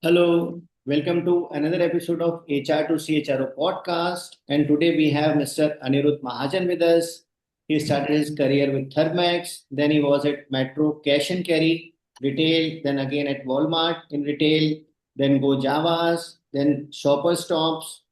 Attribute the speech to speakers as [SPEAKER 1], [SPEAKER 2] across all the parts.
[SPEAKER 1] Hello, welcome to another episode of HR to CHRO Podcast. And today we have Mr. Aniruddha Mahajan with us. He started his career with Thermax, then he was at Metro Cash and Carry, retail, then again at Walmart in retail, then Go Javas, then Shopper Stops,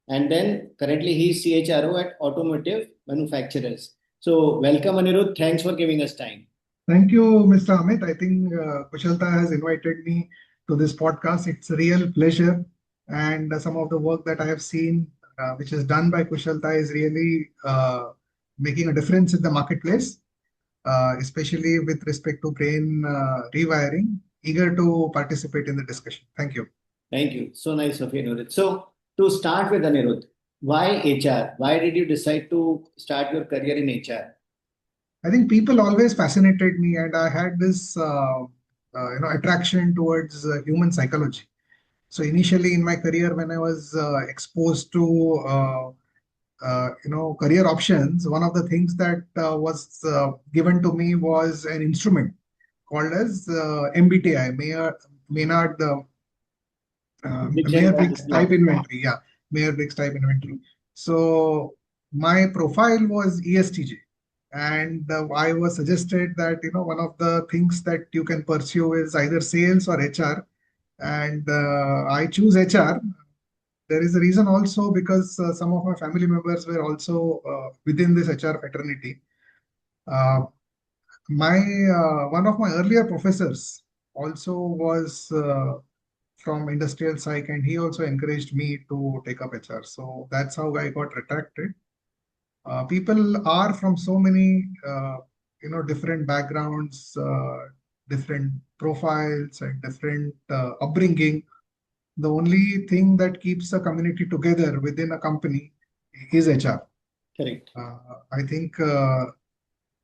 [SPEAKER 1] and then currently he's CHRO at Automotive Manufacturers. So, welcome Aniruddha. Thanks for giving us time.
[SPEAKER 2] Thank you, Mr. Amit. I think Kushalta has invited me to this podcast. It's a real pleasure. And some of the work that I have seen, which is done by Kushalta, is really making a difference in the marketplace, especially with respect to brain rewiring. Eager to participate in the discussion. Thank you.
[SPEAKER 1] Thank you. So nice of you, Aniruddha. So, to start with, Aniruddha, why HR? Why did you decide to start your career in HR?
[SPEAKER 2] I think people always fascinated me, and I had this attraction towards human psychology. So initially in my career, when I was exposed to career options, one of the things that was given to me was an instrument called as MBTI, Maynard
[SPEAKER 1] Diction
[SPEAKER 2] Myers-Briggs
[SPEAKER 1] Type.
[SPEAKER 2] Type Inventory. Yeah, Myers-Briggs Type Inventory. So my profile was ESTJ, and I was suggested that one of the things that you can pursue is either sales or HR, and I choose HR. There is a reason also because some of my family members were also within this HR fraternity. Uh, my One of my earlier professors also was from industrial psych, and he also encouraged me to take up HR. So that's how I got attracted. People are from so many different backgrounds, different profiles, and different upbringing. The only thing that keeps a community together within a company is HR.
[SPEAKER 1] Correct.
[SPEAKER 2] I think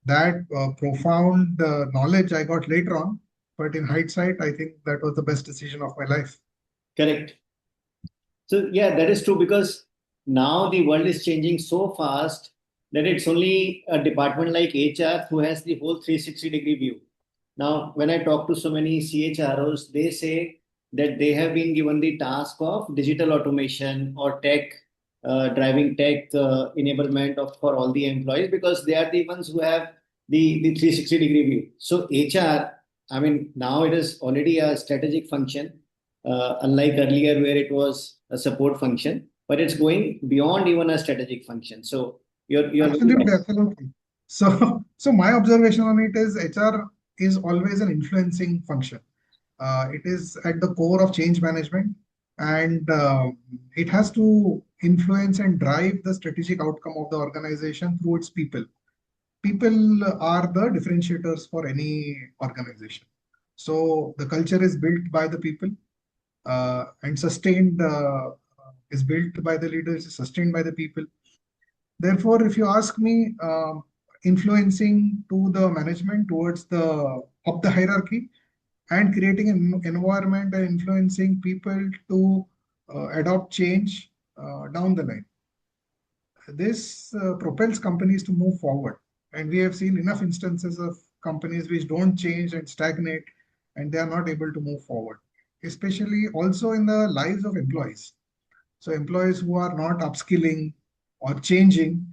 [SPEAKER 2] that profound knowledge I got later on, but in hindsight, I think that was the best decision of my life.
[SPEAKER 1] Correct. So, yeah, that is true because now the world is changing so fast that it's only a department like HR who has the whole 360-degree view. Now, when I talk to so many CHROs, they say that they have been given the task of digital automation or tech, driving tech enablement for all the employees because they are the ones who have the 360-degree view. So, HR, I mean, now it is already a strategic function, unlike earlier where it was a support function, but it's going beyond even a strategic function. So, you're very
[SPEAKER 2] Absolutely,
[SPEAKER 1] right.
[SPEAKER 2] absolutely. So my observation on it is HR is always an influencing function. It is at the core of change management, and it has to influence and drive the strategic outcome of the organization through its people. People are the differentiators for any organization. So the culture is built by the people, and sustained is built by the leaders, sustained by the people. Therefore, if you ask me, influencing to the management towards the up the hierarchy and creating an environment and influencing people to adopt change down the line. This propels companies to move forward. And we have seen enough instances of companies which don't change and stagnate, and they are not able to move forward, especially also in the lives of employees. So employees who are not upskilling or changing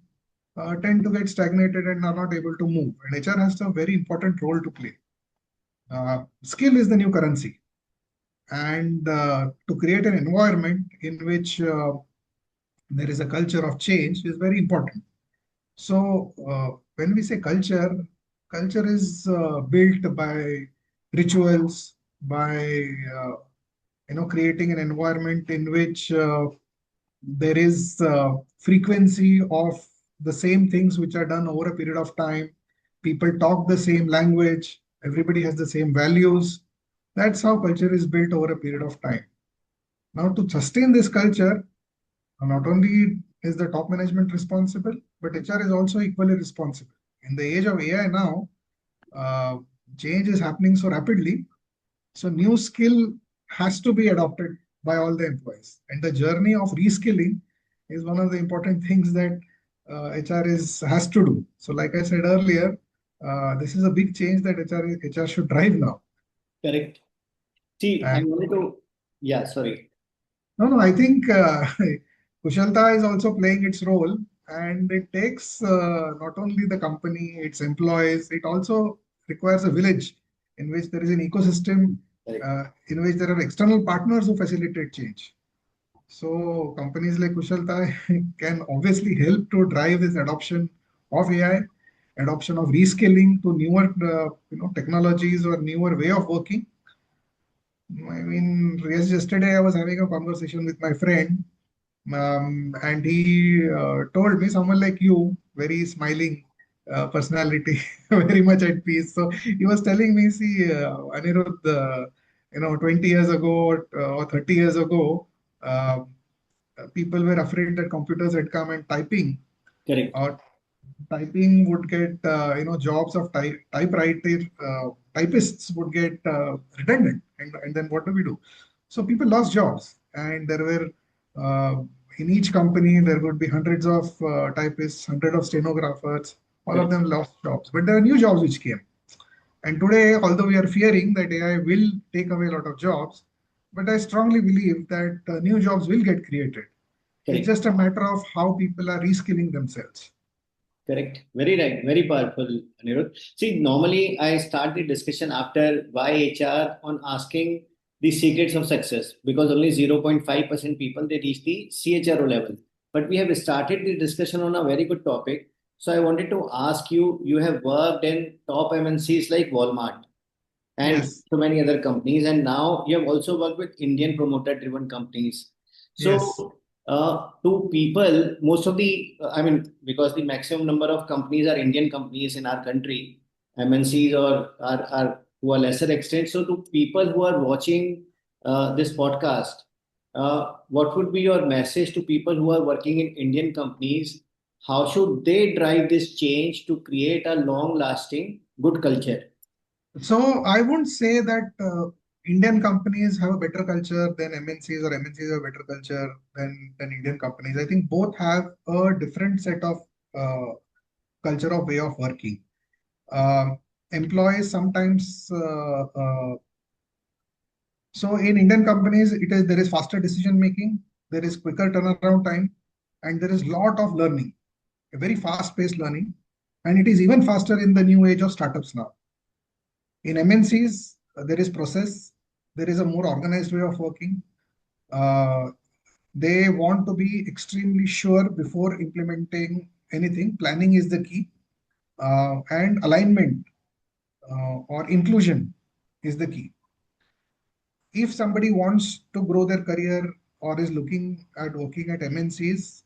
[SPEAKER 2] tend to get stagnated and are not able to move. And HR has a very important role to play. Skill is the new currency. And to create an environment in which there is a culture of change is very important. So when we say culture, culture is built by rituals, by creating an environment in which there is frequency of the same things which are done over a period of time. People talk the same language. Everybody has the same values. That's how culture is built over a period of time. Now, to sustain this culture, not only is the top management responsible, but HR is also equally responsible. In the age of AI now, uh, change is happening so rapidly. So new skill has to be adopted by all the employees. And the journey of reskilling is one of the important things that HR has to do. So like I said earlier, this is a big change that HR should drive now.
[SPEAKER 1] Correct. See, I
[SPEAKER 2] And
[SPEAKER 1] wanted to. Yeah, sorry.
[SPEAKER 2] No, no, I think Kushalta is also playing its role, and it takes not only the company, its employees, it also requires a village in which there is an ecosystem,
[SPEAKER 1] Correct.
[SPEAKER 2] in which there are external partners who facilitate change. So companies like Kushalta can obviously help to drive this adoption of AI, adoption of reskilling to newer, technologies or newer way of working. I mean, yes, yesterday I was having a conversation with my friend, and he told me someone like you, very smiling personality, very much at peace. So he was telling me, see, Aniruddh, 20 years ago or 30 years ago, uh, people were afraid that computers had come and
[SPEAKER 1] Correct.
[SPEAKER 2] or typing would get, jobs of typewriter typists would get redundant, and then what do we do? So people lost jobs, and there were uh, in each company there would be hundreds of typists, hundreds of stenographers. All of
[SPEAKER 1] Correct.
[SPEAKER 2] them lost jobs, but there are new jobs which came. And today, although we are fearing that AI will take away a lot of jobs, but I strongly believe that new jobs will get created. It's
[SPEAKER 1] Correct.
[SPEAKER 2] just a matter of how people are reskilling themselves.
[SPEAKER 1] Correct. Very right. Very powerful, Anirudh. See, normally I start the discussion after why HR on asking the secrets of success because only 0.5% people they reach the CHRO level. But we have started the discussion on a very good topic. So I wanted to ask you, you have worked in top MNCs like Walmart and
[SPEAKER 2] Yes,
[SPEAKER 1] so many other companies. And now you have also worked with Indian promoter driven companies.
[SPEAKER 2] yes.
[SPEAKER 1] So, to people, most of the, I mean, because the maximum number of companies are Indian companies in our country, MNCs or are to a lesser extent. So, to people who are watching this podcast, what would be your message to people who are working in Indian companies? How should they drive this change to create a long lasting good culture?
[SPEAKER 2] So I won't say that Indian companies have a better culture than MNCs or MNCs have a better culture than Indian companies. I think both have a different set of uh, culture of way of working. Employees sometimes so in Indian companies, there is faster decision making, there is quicker turnaround time, and there is lot of learning, a very fast-paced learning, and it is even faster in the new age of startups now. In MNCs, there is process, there is a more organized way of working. Uh, they want to be extremely sure before implementing anything. Planning is the key, and alignment or inclusion is the key. If somebody wants to grow their career or is looking at working at MNCs,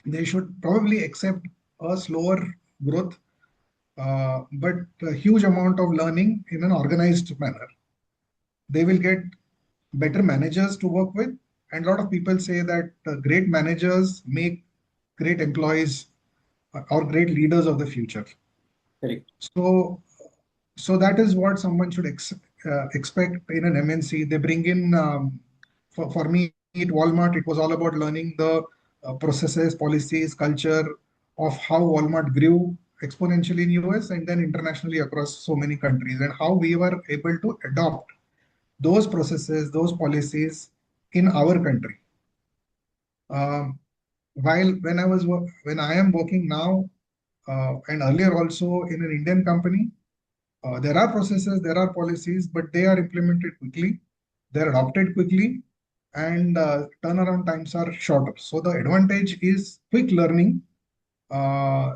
[SPEAKER 2] they should probably accept a slower growth, but a huge amount of learning in an organized manner. They will get better managers to work with. And a lot of people say that great managers make great employees or great leaders of the future.
[SPEAKER 1] Correct.
[SPEAKER 2] So, so that is what someone should expect in an MNC. They bring in, for me at Walmart, it was all about learning the processes, policies, culture of how Walmart grew exponentially in US and then internationally across so many countries, and how we were able to adopt those processes, those policies in our country. Um, while when I am working now and earlier also in an Indian company, there are processes, there are policies, but they are implemented quickly, they're adopted quickly, and turnaround times are shorter. So the advantage is quick learning, uh,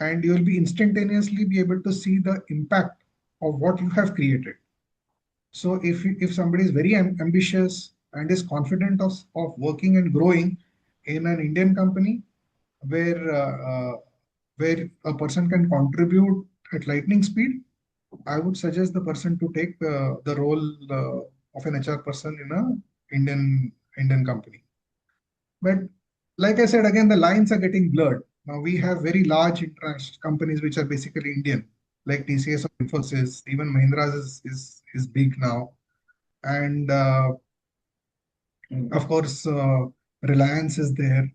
[SPEAKER 2] and you will be instantaneously be able to see the impact of what you have created. So if somebody is very ambitious and is confident of working and growing in an Indian company where where a person can contribute at lightning speed, I would suggest the person to take the role of an HR person in a Indian company. But like I said, again, the lines are getting blurred. Now we have very large international companies which are basically Indian, like TCS or Infosys. Even Mahindra's is big now, and of course, Reliance is there.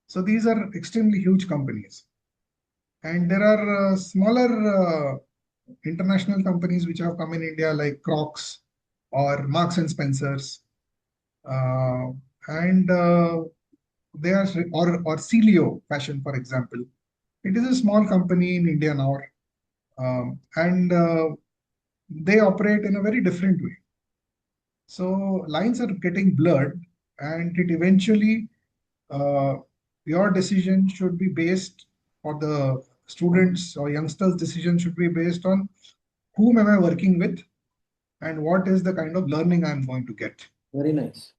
[SPEAKER 2] So these are extremely huge companies. And there are smaller international companies which have come in India, like Crocs. or Marks and Spencers, uh, and they are or Celio Fashion, for example. It is a small company in India now, and they operate in a very different way. So lines are getting blurred, and it eventually uh, your decision should be based, or the students or youngsters' decision should be based on whom am I working with and what is the kind of learning I'm going to get.
[SPEAKER 1] Very nice.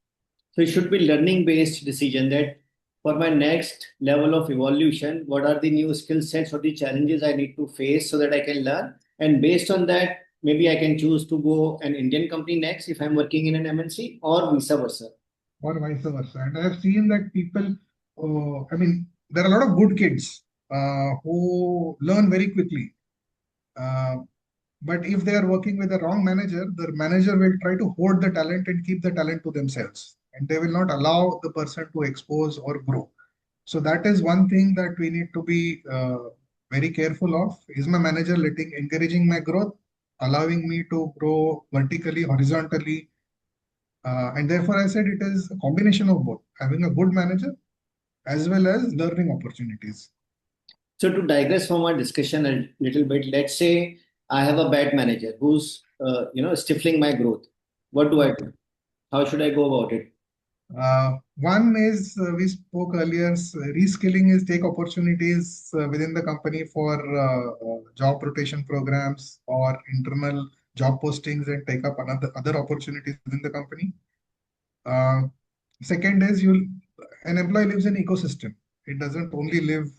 [SPEAKER 1] So it should be learning based decision that for my next level of evolution, what are the new skill sets or the challenges I need to face so that I can learn? And based on that, maybe I can choose to go an Indian company next if I'm working in an MNC or vice versa.
[SPEAKER 2] Or vice versa. And I have seen that people, I mean, there are a lot of good kids who learn very quickly. Uh, but if they are working with the wrong manager, the manager will try to hoard the talent and keep the talent to themselves. And they will not allow the person to expose or grow. So that is one thing that we need to be very careful of. Is my manager encouraging my growth, allowing me to grow vertically, horizontally, and therefore, I said it is a combination of both, having a good manager as well as learning opportunities.
[SPEAKER 1] So to digress from our discussion a little bit, let's say I have a bad manager who's stifling my growth. What do I do? How should I go about it?
[SPEAKER 2] One is we spoke earlier, reskilling is take opportunities within the company for job rotation programs or internal job postings and take up another other opportunities within the company. Uh, Second is an employee lives in ecosystem. It doesn't only live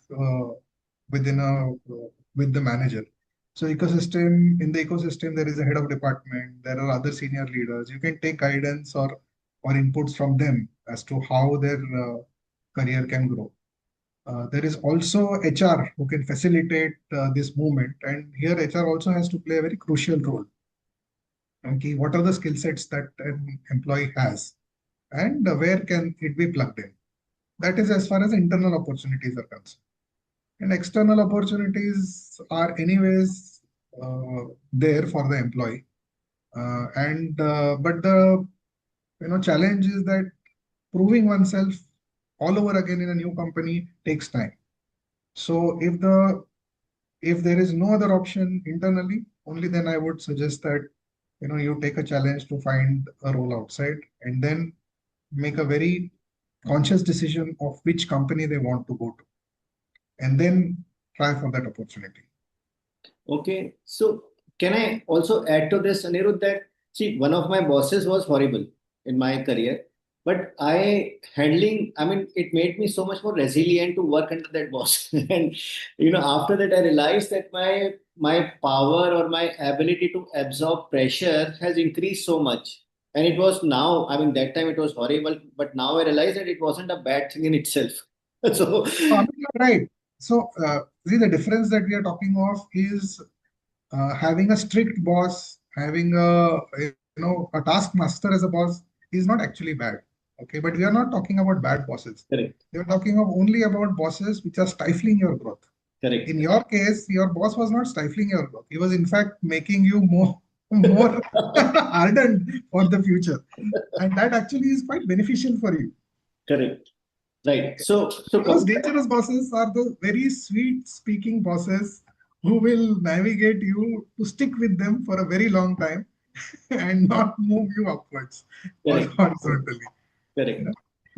[SPEAKER 2] within with the manager. So in the ecosystem, there is a head of department. There are other senior leaders. You can take guidance or inputs from them as to how their career can grow. There is also HR who can facilitate this movement, and here HR also has to play a very crucial role. Okay, what are the skill sets that an employee has, and where can it be plugged in? That is as far as internal opportunities are concerned. And external opportunities are anyways there for the employee. And but the challenge is that proving oneself all over again in a new company takes time. So if there is no other option internally, only then I would suggest that you take a challenge to find a role outside and then make a very conscious decision of which company they want to go to and then try for that opportunity.
[SPEAKER 1] Okay. So can I also add to this, Anirudh, that see, one of my bosses was horrible in my career, but I mean, it made me so much more resilient to work under that boss. And after that, I realized that my power or my ability to absorb pressure has increased so much. And it was now, I mean, that time it was horrible, but now I realize that it wasn't a bad thing in itself. So,
[SPEAKER 2] You're right. So, see, the difference that we are talking of is having a strict boss, having a taskmaster as a boss is not actually bad. Okay, but we are not talking about bad bosses.
[SPEAKER 1] correct,
[SPEAKER 2] We are talking of only about bosses which are stifling your growth. In
[SPEAKER 1] correct.
[SPEAKER 2] your case, your boss was not stifling your growth. He was in fact making you more ardent for the future, and that actually is quite beneficial for you.
[SPEAKER 1] Correct. Right. So
[SPEAKER 2] Most dangerous bosses are the very sweet speaking bosses who will navigate you to stick with them for a very long time and not move you upwards or
[SPEAKER 1] correct,
[SPEAKER 2] horizontally.
[SPEAKER 1] correct,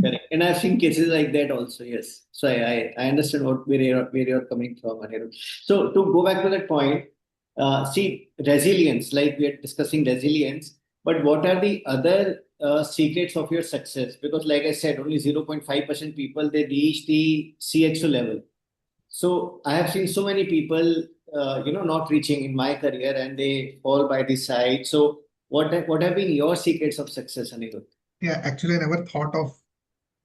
[SPEAKER 1] correct. And I've seen cases like that also. Yes. So I understand where you're coming from, Anirudh. So to go back to that point, see resilience. Like we are discussing resilience, but what are the other secrets of your success? Because, like I said, only 0.5% people they reach the CHO level. So I have seen so many people, not reaching in my career, and they fall by the side. So what have been your secrets of success, Anirudh?
[SPEAKER 2] Yeah, actually, I never thought of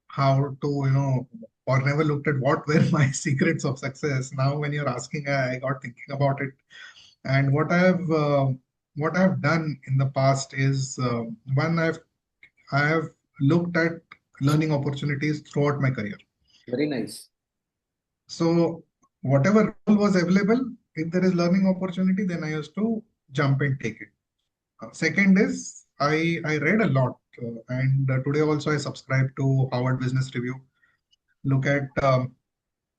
[SPEAKER 2] how to, or never looked at what were my secrets of success. Now, when you're asking, I got thinking about it. And what I've done in the past is one, I have looked at learning opportunities throughout my career.
[SPEAKER 1] Very nice.
[SPEAKER 2] So whatever role was available, if there is learning opportunity, then I used to jump and take it. Second is I read a lot, and today also I subscribe to Harvard Business Review. Look at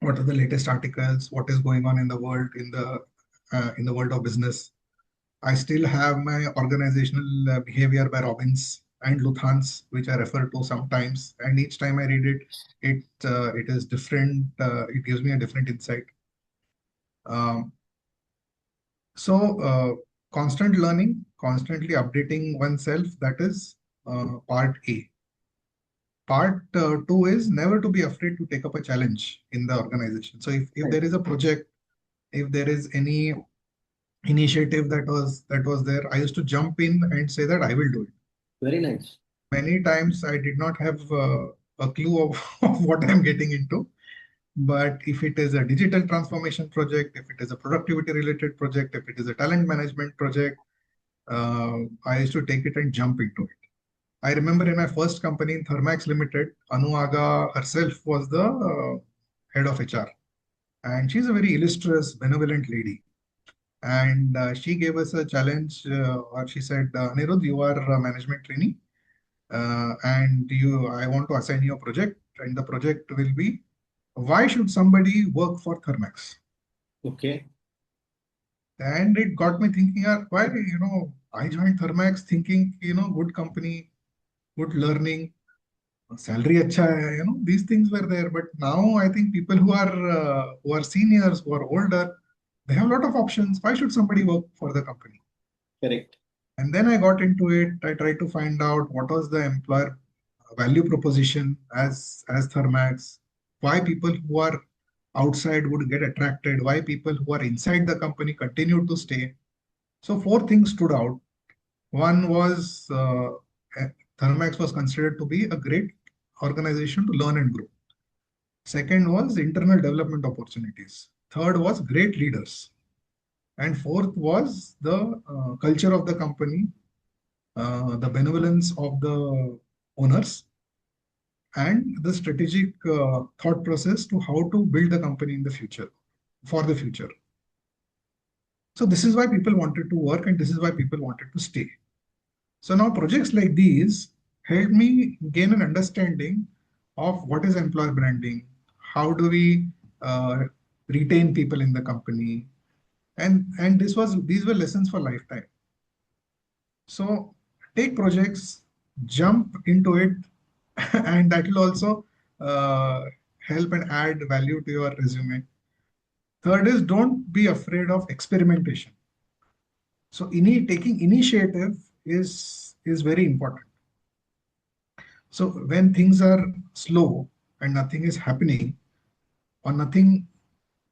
[SPEAKER 2] what are the latest articles, what is going on in the world in the world of business. I still have my organizational behavior by Robbins and Luthans, which I refer to sometimes, and each time I read it, it is different. It gives me a different insight. Um, so, constant learning, constantly updating oneself, that is part A. Part two is never to be afraid to take up a challenge in the organization. So if
[SPEAKER 1] Right.
[SPEAKER 2] there is a project, if there is any initiative that was there, I used to jump in and say that I will do it.
[SPEAKER 1] Very nice.
[SPEAKER 2] Many times I did not have a clue of, of what I'm getting into. But if it is a digital transformation project, if it is a productivity related project, if it is a talent management project, I used to take it and jump into it. I remember in my first company in Thermax Limited, Anu Aga herself was the head of HR. And she's a very illustrious, benevolent lady. And she gave us a challenge, or she said, Aniruddha, you are a management trainee, and I want to assign you a project, and the project will be, why should somebody work for Thermax?
[SPEAKER 1] Okay.
[SPEAKER 2] And it got me thinking, why, I joined Thermax thinking, good company, good learning, salary acha hai, these things were there. But now I think people who are seniors, who are older, they have a lot of options. Why should somebody work for the company?
[SPEAKER 1] Correct.
[SPEAKER 2] And then I got into it. I tried to find out what was the employer value proposition as Thermax, why people who are outside would get attracted, why people who are inside the company continue to stay. So four things stood out. One was Thermax was considered to be a great organization to learn and grow. Second was internal development opportunities. Third was great leaders. And fourth was the culture of the company, the benevolence of the owners, and the strategic thought process to how to build the company in the future, for the future. So this is why people wanted to work and this is why people wanted to stay. So now projects like these help me gain an understanding of what is employer branding, how do we uh, retain people in the company, and these were lessons for lifetime. So take projects, jump into it, and that will also uh, help and add value to your resume. Third is don't be afraid of experimentation. So taking initiative is very important. So when things are slow and nothing is happening or nothing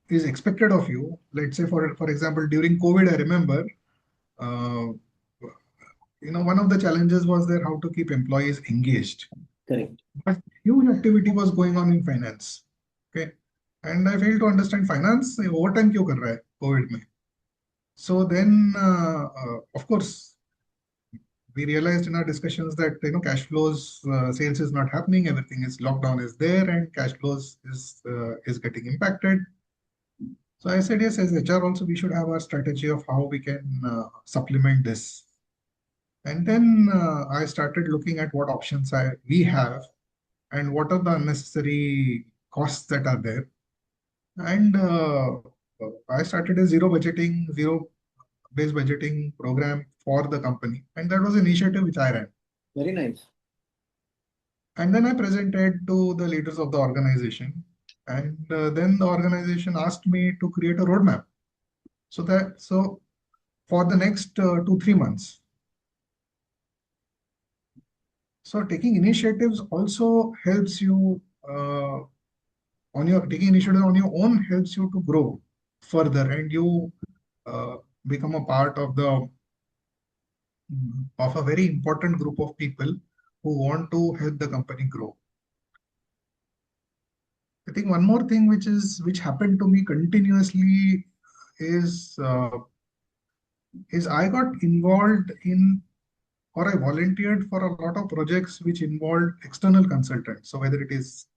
[SPEAKER 2] is expected of you, let's say for example during COVID, I remember uh, one of the challenges was there how to keep employees engaged.
[SPEAKER 1] Correct.
[SPEAKER 2] But huge activity was going on in finance. Okay. And I failed to understand finance overtime क्यों कर रहा है COVID में. So then, of course, we realized in our discussions that cash flows, sales is not happening, everything is lockdown is there, and cash flows is getting impacted. So I said yes, as HR also we should have our strategy of how we can supplement this. And then I started looking at what options we have and what are the unnecessary costs that are there. And I started a zero based budgeting program for the company. And that was an initiative which I ran.
[SPEAKER 1] Very nice.
[SPEAKER 2] And then I presented to the leaders of the organization. And then the organization asked me to create a roadmap. So for the next 2-3 months. So taking initiatives also helps you taking initiative on your own helps you to grow further, and you uh, become a part of a very important group of people who want to help the company grow. I think one more thing which happened to me continuously is I got involved in, or I volunteered for a lot of projects which involved external consultants. So whether it is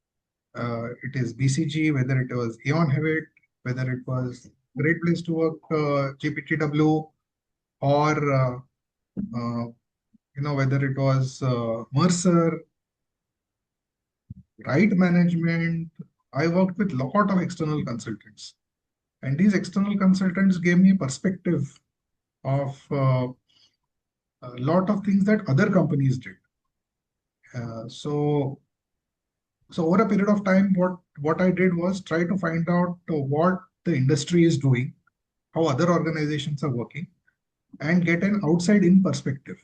[SPEAKER 2] BCG, whether it was Eon Hewitt, whether it was Great Place to Work, GPTW, or whether it was Mercer, right management. I worked with lot of external consultants, and these external consultants gave me perspective of a lot of things that other companies did. So over a period of time, what I did was try to find out what the industry is doing, how other organizations are working, and get an outside in perspective.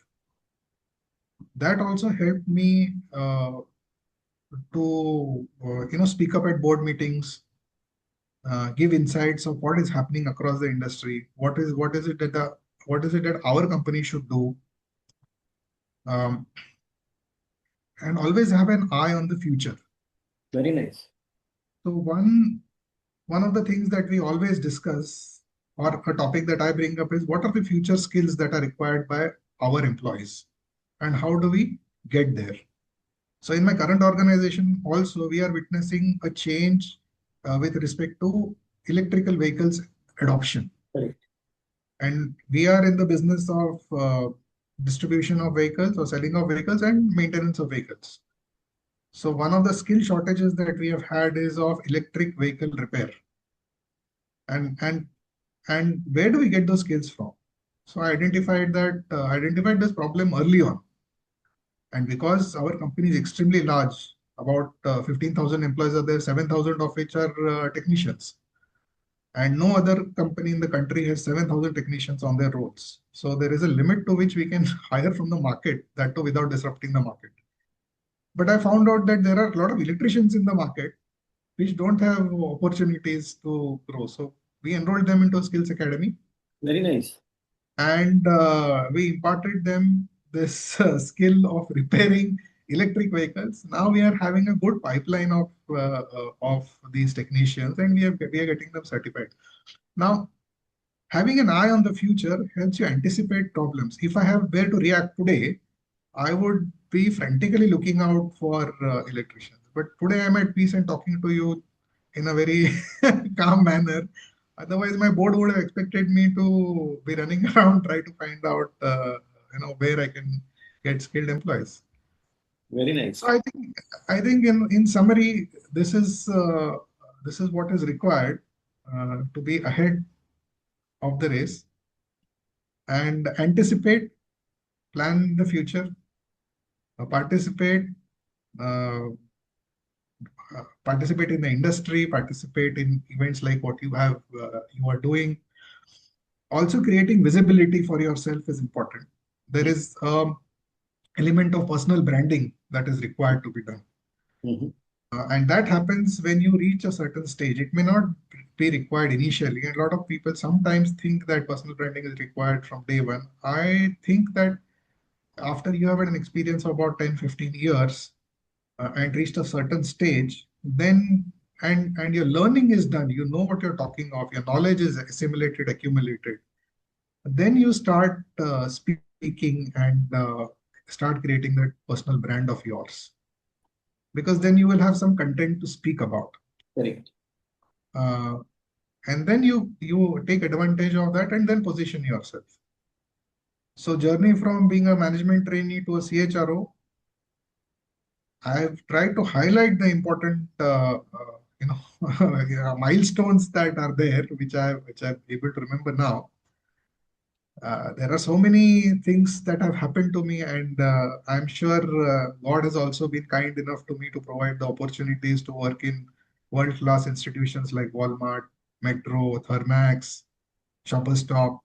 [SPEAKER 2] That also helped me to speak up at board meetings, give insights of what is happening across the industry, what is it that our company should do, um, and always have an eye on the future.
[SPEAKER 1] Very nice.
[SPEAKER 2] So one of the things that we always discuss, or a topic that I bring up, is what are the future skills that are required by our employees, and how do we get there. So in my current organization also, we are witnessing a change with respect to electrical vehicles adoption.
[SPEAKER 1] Correct.
[SPEAKER 2] And we are in the business of distribution of vehicles or selling of vehicles and maintenance of vehicles. So one of the skill shortages that we have had is of electric vehicle repair. And where do we get those skills from? So I identified this problem early on. And because our company is extremely large, about 15,000 employees are there, 7,000 of which are technicians. And no other company in the country has 7,000 technicians on their rolls. So there is a limit to which we can hire from the market, that too without disrupting the market. But I found out that there are a lot of electricians in the market which don't have opportunities to grow. So we enrolled them into a skills academy.
[SPEAKER 1] Very nice.
[SPEAKER 2] And we imparted them this skill of repairing electric vehicles. Now we are having a good pipeline of these technicians, and we are getting them certified. Now, having an eye on the future helps you anticipate problems. If I have where to react today, I would be frantically looking out for electricians. But today I'm at peace and talking to you in a very calm manner. Otherwise, my board would have expected me to be running around try to find out, where I can get skilled employees.
[SPEAKER 1] Very nice.
[SPEAKER 2] So I think in summary, this is what is required to be ahead of the race and anticipate, plan the future, participate, uh, participate in the industry, participate in events like what you are doing. Also, creating visibility for yourself is important. There is element of personal branding that is required to be done.
[SPEAKER 1] Mhm.
[SPEAKER 2] And that happens when you reach a certain stage. It may not be required initially. And a lot of people sometimes think that personal branding is required from day one. I think that after you have had an experience of about 10, 15 years and reached a certain stage, then and your learning is done, you know what you're talking of, your knowledge is assimilated, accumulated, then you start speaking and start creating that personal brand of yours, because then you will have some content to speak about.
[SPEAKER 1] Correct.
[SPEAKER 2] Uh, and then you take advantage of that and then position yourself. So journey from being a management trainee to a CHRO, I've tried to highlight the important milestones that are there, which I'm able to remember now. There are so many things that have happened to me, and I'm sure God has also been kind enough to me to provide the opportunities to work in world-class institutions like Walmart, Metro, Thermax, Shoppers Stop,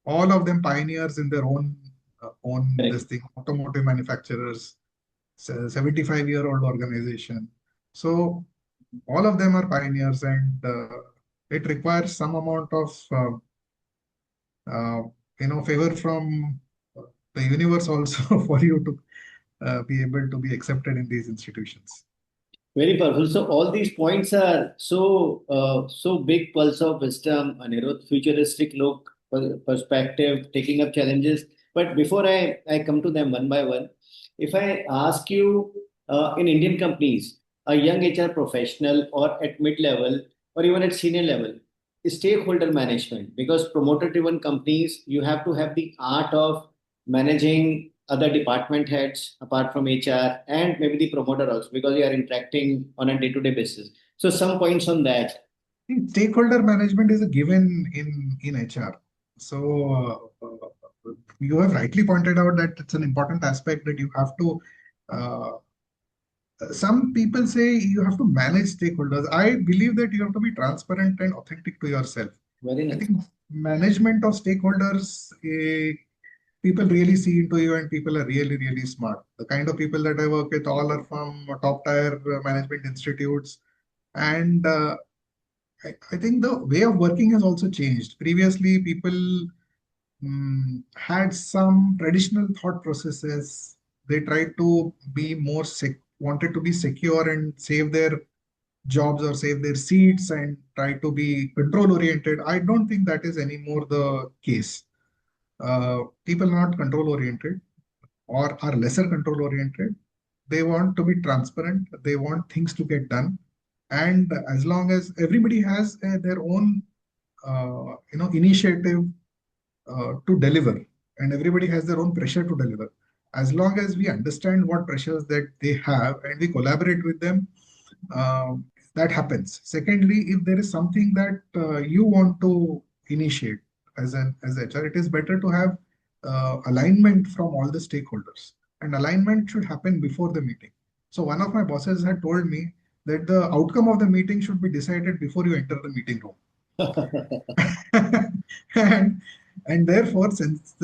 [SPEAKER 2] all of them pioneers in their own
[SPEAKER 1] Correct.
[SPEAKER 2] this thing, automotive manufacturers, 75-year-old organization. So all of them are pioneers, and it requires some amount of uh, favor from the universe also for you to be able to be accepted in these institutions.
[SPEAKER 1] Very powerful. So all these points are so big pulse of wisdom, Anirudh, futuristic look, perspective, taking up challenges. But before I come to them one by one, if I ask you in Indian companies, a young HR professional or at mid level or even at senior level, stakeholder management, because promoter driven companies, you have to have the art of managing other department heads apart from HR and maybe the promoter also because you are interacting on a day-to-day basis. So some points on that.
[SPEAKER 2] Stakeholder management is a given in HR. So you have rightly pointed out that it's an important aspect that you have to. Uh, some people say you have to manage stakeholders. I believe that you have to be transparent and authentic to yourself.
[SPEAKER 1] Very
[SPEAKER 2] I
[SPEAKER 1] nice.
[SPEAKER 2] think management of stakeholders, people really see into you, and people are really, really smart. The kind of people that I work with all are from top tier management institutes. And I think the way of working has also changed. Previously, people had some traditional thought processes. They tried to be more wanted to be secure and save their jobs or save their seats and try to be control oriented. I don't think that is anymore the case. People are not control oriented or are lesser control oriented. They want to be transparent. They want things to get done. And as long as everybody has their own, initiative to deliver, and everybody has their own pressure to deliver. As long as we understand what pressures that they have and we collaborate with them, that happens. Secondly, if there is something that you want to initiate as HR, it is better to have alignment from all the stakeholders, and alignment should happen before the meeting. So one of my bosses had told me that the outcome of the meeting should be decided before you enter the meeting room. and therefore, since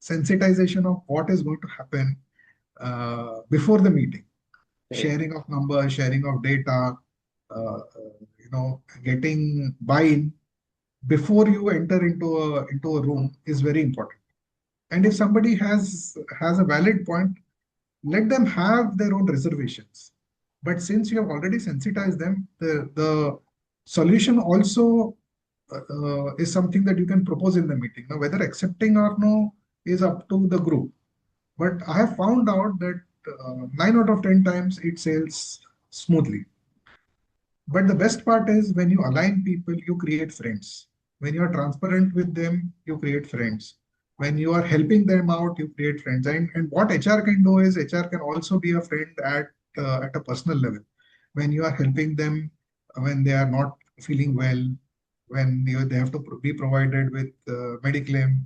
[SPEAKER 2] sensitization of what is going to happen before the meeting,
[SPEAKER 1] Correct.
[SPEAKER 2] sharing of numbers, sharing of data, getting buy-in before you enter into a room is very important. And if somebody has a valid point, let them have their own reservations. But since you have already sensitized them, the solution also is something that you can propose in the meeting. Now, whether accepting or no is up to the group. But I have found out that 9 out of 10 times it sails smoothly. But the best part is when you align people, you create friends. When you are transparent with them, you create friends. When you are helping them out, you create friends. And what HR can do is HR can also be a friend at a personal level. When you are helping them when they are not feeling well, when they have to be provided with mediclaim,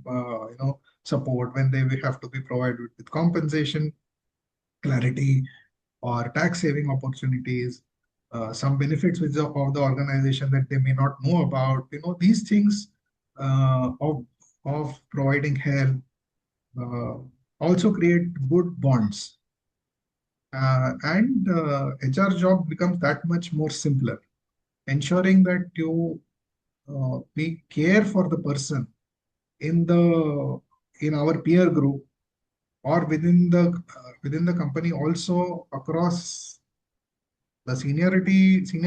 [SPEAKER 2] support, when they have to be provided with compensation, clarity, or tax saving opportunities, some benefits of the organization that they may not know about. These things of providing help uh, also create good bonds. And HR job becomes that much more simpler, ensuring that we care for the person in the in our peer group or within the company, also across the senior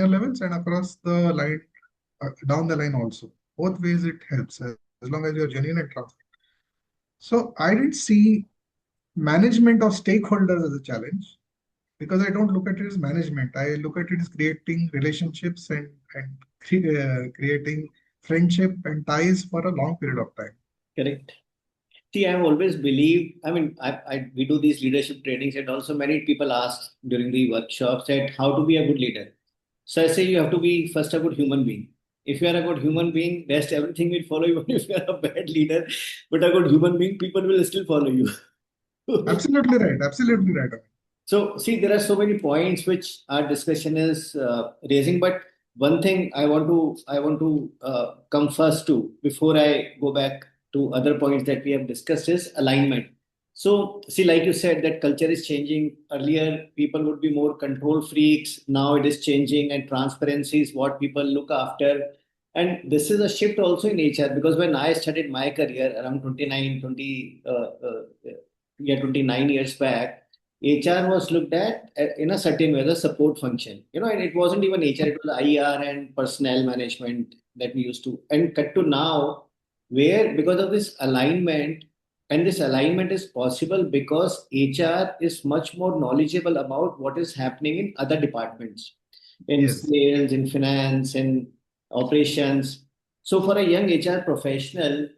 [SPEAKER 2] levels and across the line, down the line also. Both ways it helps as long as you're genuine and transparent. So I didn't see management of stakeholders as a challenge because I don't look at it as management. I look at it as creating relationships and creating friendship and ties for a long period of time.
[SPEAKER 1] Correct. See, I've always believed, we do these leadership trainings and also many people ask during the workshops that how to be a good leader. So I say you have to be first a good human being. If you are a good human being, rest everything will follow you. If you are a bad leader, but a good human being, people will still follow you.
[SPEAKER 2] Absolutely right. Absolutely right.
[SPEAKER 1] So, see, there are so many points which our discussion is raising, but one thing I want to come first to before I go back to other points that we have discussed is alignment. So, see, like you said, that culture is changing. Earlier, people would be more control freaks. Now it is changing, and transparency is what people look after. And this is a shift also in HR because when I started my career around 29 years back, HR was looked at in a certain way, the support function, and it wasn't even HR, it was IR and personnel management that we used to, and cut to now, where because of this alignment, and this alignment is possible because HR is much more knowledgeable about what is happening in other departments, in
[SPEAKER 2] Yes.
[SPEAKER 1] sales, in finance, in operations. So for a young HR professional,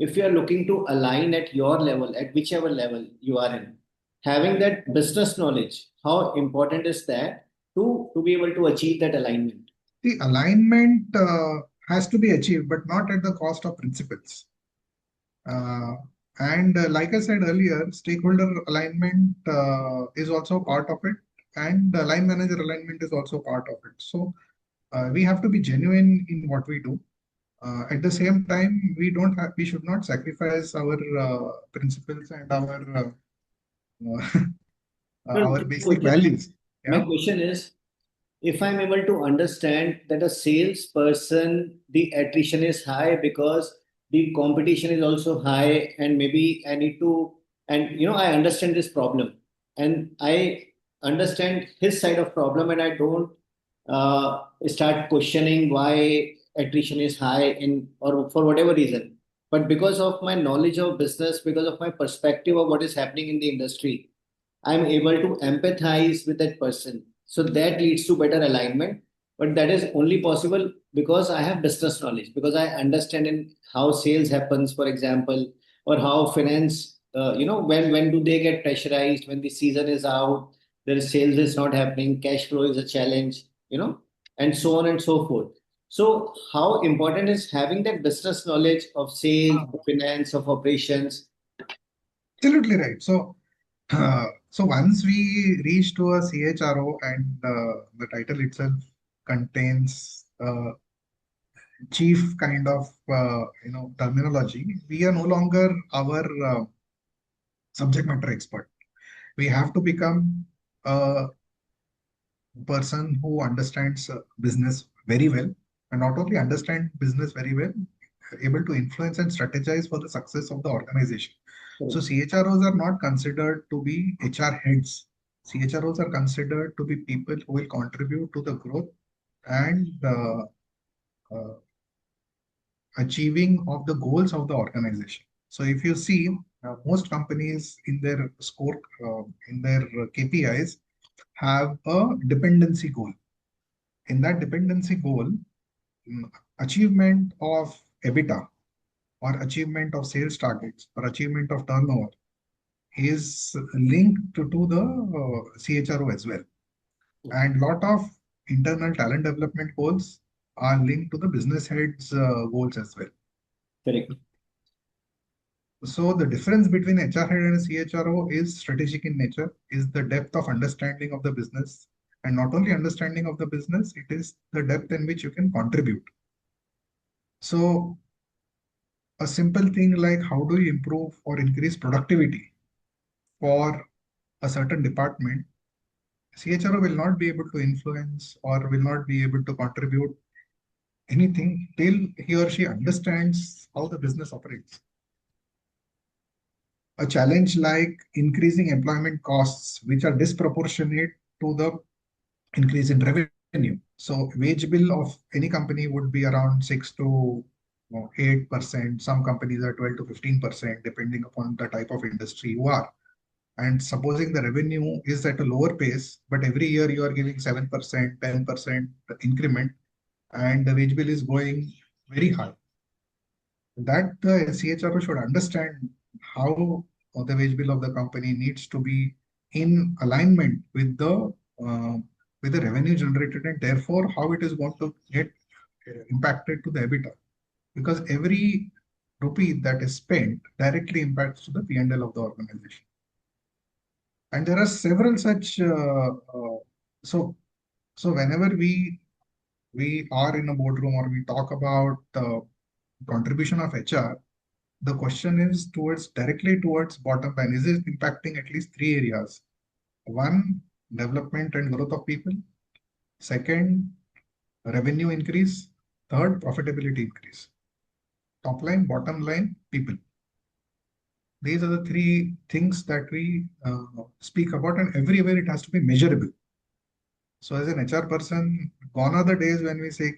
[SPEAKER 1] if you are looking to align at your level, at whichever level you are in, having that business knowledge, how important is that to be able to achieve that alignment?
[SPEAKER 2] The alignment has to be achieved, but not at the cost of principles. Uh, and like I said earlier, stakeholder alignment is also part of it, and line manager alignment is also part of it. So we have to be genuine in what we do. At the same time, we should not sacrifice our principles and uh,
[SPEAKER 1] No,
[SPEAKER 2] our basic values.
[SPEAKER 1] my
[SPEAKER 2] Yeah.
[SPEAKER 1] question is, if I'm able to understand that a salesperson, the attrition is high because the competition is also high, and maybe I need to, and I understand this problem, and I understand his side of problem, and I don't start questioning why attrition is high in or for whatever reason. But because of my knowledge of business, because of my perspective of what is happening in the industry, I'm able to empathize with that person. So that leads to better alignment. But that is only possible because I have business knowledge, because I understand in how sales happens, for example, or how finance, when do they get pressurized, when the season is out, their sales is not happening, cash flow is a challenge, and so on and so forth. So how important is having that business knowledge of sales,
[SPEAKER 2] Ah,
[SPEAKER 1] of finance, of operations?
[SPEAKER 2] absolutely right. So once we reach to a CHRO and the title itself contains chief kind of terminology, we are no longer our subject matter expert. We have to become a person who understands business very well, and not only understand business very well, able to influence and strategize for the success of the organization. So CHROs are not considered to be HR heads. CHROs are considered to be people who will contribute to the growth and uh, achieving of the goals of the organization. So if you see, most companies in their in their KPIs have a dependency goal. In that dependency goal, mm, achievement of EBITDA or achievement of sales targets or achievement of turnover is linked to the CHRO as well. And lot of internal talent development goals are linked to the business heads goals as well.
[SPEAKER 1] Correct.
[SPEAKER 2] So the difference between HR head and CHRO is strategic in nature, is the depth of understanding of the business. And not only understanding of the business, it is the depth in which you can contribute. So a simple thing like how do you improve or increase productivity for a certain department, CHRO will not be able to influence or will not be able to contribute anything till he or she understands how the business operates. A challenge like increasing employment costs, which are disproportionate to the increase in revenue. So wage bill of any company would be around 6 to 8%. Some companies are 12 to 15%, depending upon the type of industry you are. And supposing the revenue is at a lower pace, but every year you are giving 7%, 10% increment, and the wage bill is going very high, that the CHRO should understand how the wage bill of the company needs to be in alignment uh, with the revenue generated, and therefore how it is going to get impacted to the EBITDA, because every rupee that is spent directly impacts to the P&L of the organization. And there are several such so so whenever we are in a boardroom or we talk about contribution of HR, the question is towards directly towards bottom line. Is it impacting at least three areas? One, development and growth of people. Second, revenue increase. Third, profitability increase. Top line, bottom line, people. These are the three things that we speak about, and everywhere it has to be measurable. So as an HR person, gone are the days when we say,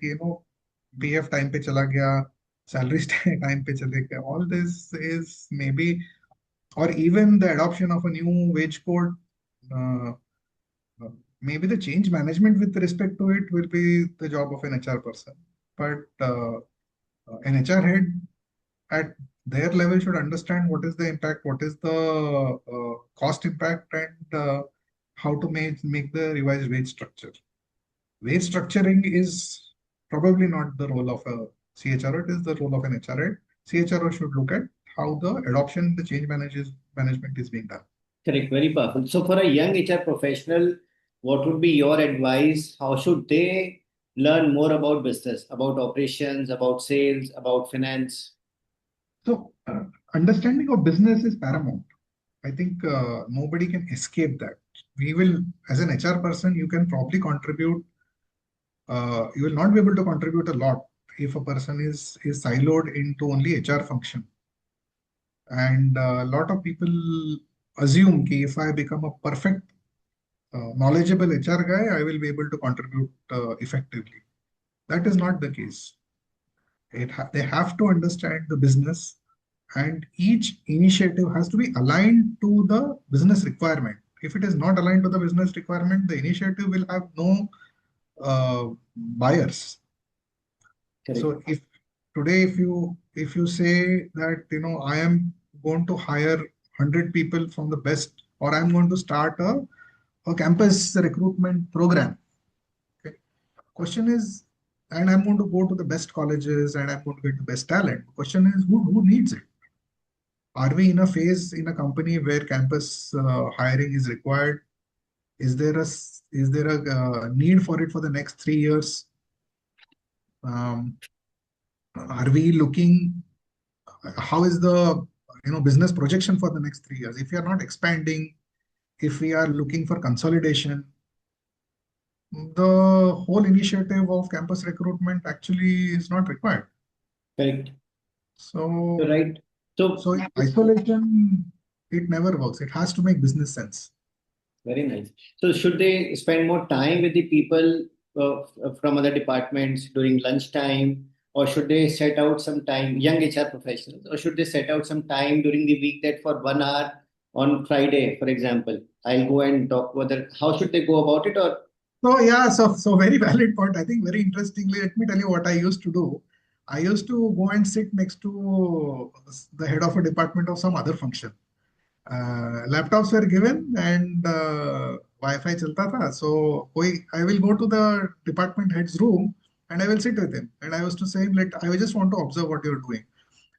[SPEAKER 2] PF time pe chala gaya, salary time pe chale gaya. All this is maybe, or even the adoption of a new wage code, uh, uh, maybe the change management with respect to it will be the job of an HR person. But an HR head at their level should understand what is the impact, what is the cost impact, and how to make the revised wage structure. Wage structuring is probably not the role of a CHRO, it is the role of an HRA. CHRO should look at how the adoption, the change management is being done.
[SPEAKER 1] Correct, very powerful. So, for a young HR professional, what would be your advice? How should they learn more about business, about operations, about sales, about finance?
[SPEAKER 2] So, understanding of business is paramount. I think nobody can escape that. We will, as an HR person, you can probably contribute. You will not be able to contribute a lot if a person is siloed into only HR function. And a lot of people assume that if I become a perfect, knowledgeable HR guy, I will be able to contribute effectively. That is not the case. They have to understand the business, and each initiative has to be aligned to the business requirement. If it is not aligned to the business requirement, the initiative will have no buyers.
[SPEAKER 1] Correct.
[SPEAKER 2] So if today, if you say that I am going to hire 100 people from the best, or I'm going to start a campus recruitment program. Okay. Question is, and I'm going to go to the best colleges and I'm going to get the best talent. Question is, who needs it? Are we in a phase in a company where campus hiring is required? Is there a need for it for the next 3 years? Um, are we looking? How is the business projection for the next 3 years? If we are not expanding, if we are looking for consolidation, the whole initiative of campus recruitment actually is not required.
[SPEAKER 1] Correct. You're
[SPEAKER 2] So,
[SPEAKER 1] right. So,
[SPEAKER 2] in isolation, it never works. It has to make business sense.
[SPEAKER 1] very nice. So, should they spend more time with the people from other departments during lunchtime, or should they set out some time, young HR professionals, or should they set out some time during the week that for 1 hour on Friday, for example, I'll go and talk with them? How should they go about it? Or
[SPEAKER 2] So yeah, so very valid point. I think very interestingly, let me tell you what I used to do. I used to go and sit next to the head of a department of some other function. Laptops were given and Wi-Fi chalta tha. So I will go to the department head's room and I will sit with him. And I used to say, I just want to observe what you're doing.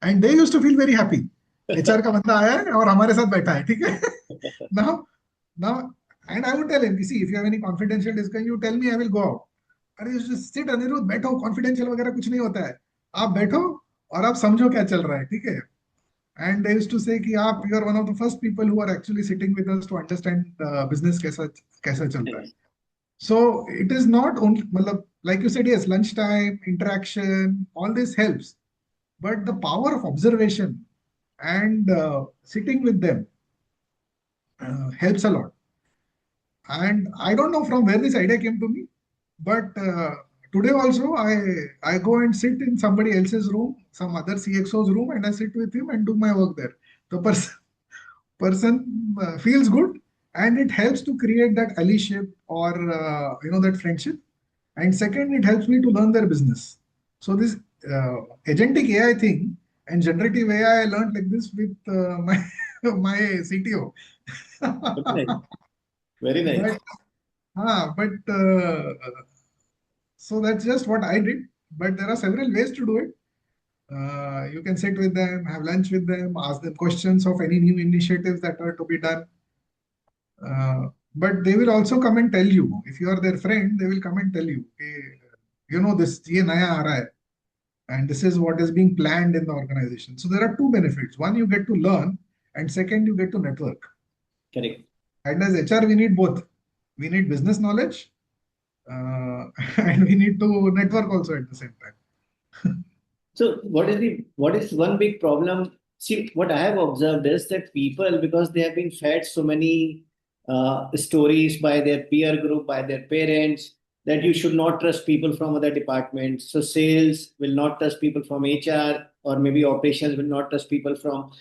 [SPEAKER 2] And they used to feel very happy. HR का बंदा आया है और हमारे साथ बैठा है, ठीक है? Now, now, and I would tell him, see, if you have any confidential discussion, you tell me, I will go out. अरे just sit अनिरुद्ध, बैठो, confidential वगैरह कुछ नहीं होता है. आप बैठो और आप समझो क्या चल रहा है, ठीक है? And they used to say कि आप, you are one of the first people who are actually sitting with us to understand business कैसा कैसा चलता है. So it is not only, मतलब, like you said, yes, lunchtime, interaction, all this helps. But the power of observation and sitting with them helps a lot. And I don't know from where this idea came to me, but today also I go and sit in somebody else's room, some other CXO's room, and I sit with him and do my work there. The person feels good, and it helps to create that allyship or that friendship. And second, it helps me to learn their business. So this agentic AI thing and generative AI, I learned like this with my my CTO.
[SPEAKER 1] very nice. Very nice.
[SPEAKER 2] But so that's just what I did. But there are several ways to do it. You can sit with them, have lunch with them, ask them questions of any new initiatives that are to be done. But they will also come and tell you. If you are their friend, they will come and tell you, hey, this ये नया आ रहा है, and this is what is being planned in the organization. So there are two benefits. One, you get to learn, and second, you get to network.
[SPEAKER 1] Correct.
[SPEAKER 2] And as HR, we need both. We need business knowledge, and we need to network also at the same time.
[SPEAKER 1] So, what is one big problem? See, what I have observed is that people, because they have been fed so many stories by their peer group, by their parents, that you should not trust people from other departments. So, sales will not trust people from HR, or maybe operations will not trust people from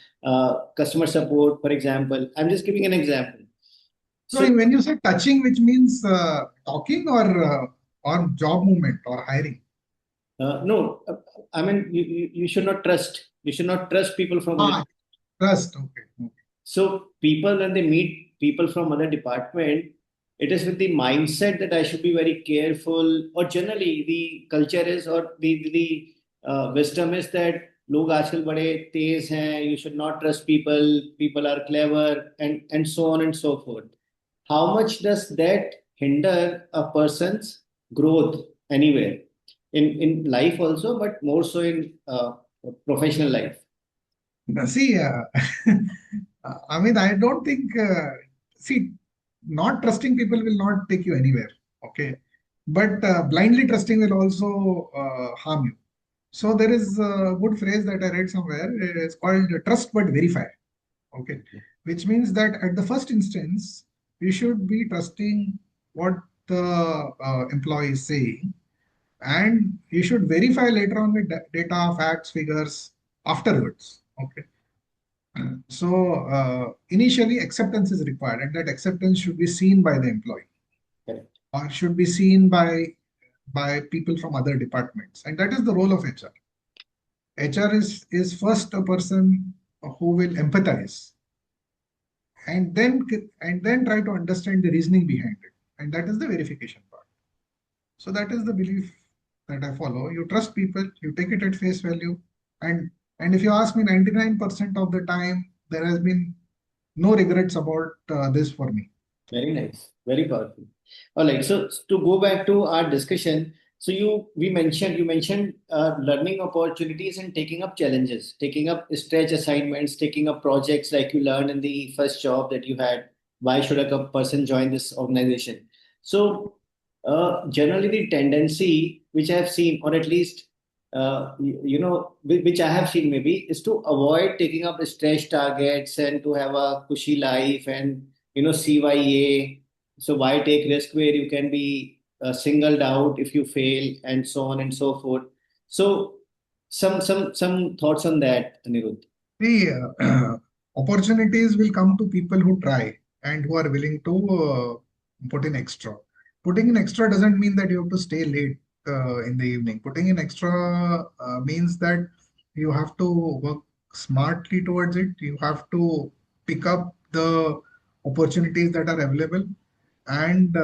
[SPEAKER 1] customer support, for example. I'm just giving an example.
[SPEAKER 2] So
[SPEAKER 1] So,
[SPEAKER 2] when you say touching, which means talking or job movement or hiring?
[SPEAKER 1] no, I mean, you should not trust. You should not trust people from other.
[SPEAKER 2] Ah, trust. Okay. Okay.
[SPEAKER 1] So people, when they meet people from other department, it is with the mindset that I should be very careful. Or generally, the culture is, or the wisdom is that लोग आजकल बड़े तेज हैं. You should not trust people. People are clever, and so on and so forth. How much does that hinder a person's growth anywhere in life also, but more so in professional life?
[SPEAKER 2] Now, see, I mean, I don't think, see, not trusting people will not take you anywhere. Okay. But blindly trusting will also harm you. So there is a good phrase that I read somewhere. It's called trust but verify. Okay. Which means that at the first instance, you should be trusting what the employee is saying, and you should verify later on with data, facts, figures afterwards. Okay. So initially acceptance is required, and that acceptance should be seen by the employee
[SPEAKER 1] Correct.
[SPEAKER 2] or should be seen by people from other departments, and that is the role of HR. HR is first a person who will empathize and then try to understand the reasoning behind it, and that is the verification part. So that is the belief that I follow. You trust people, you take it at face value, and and if you ask me, 99% of the time there has been no regrets about this for me.
[SPEAKER 1] Very nice. Very powerful. All right. So to go back to our discussion, so you mentioned learning opportunities and taking up challenges, taking up stretch assignments, taking up projects like you learned in the first job that you had. Why should a person join this organization? So generally, the tendency which I have seen, or at least which I have seen maybe, is to avoid taking up stretch targets and to have a cushy life and CYA. So why take risk where you can be singled out if you fail and so on and so forth. So some thoughts on that, Anirudh.
[SPEAKER 2] The opportunities will come to people who try and who are willing to put in extra. Putting in extra doesn't mean that you have to stay late in the evening. Putting in extra means that you have to work smartly towards it. You have to pick up the opportunities that are available. And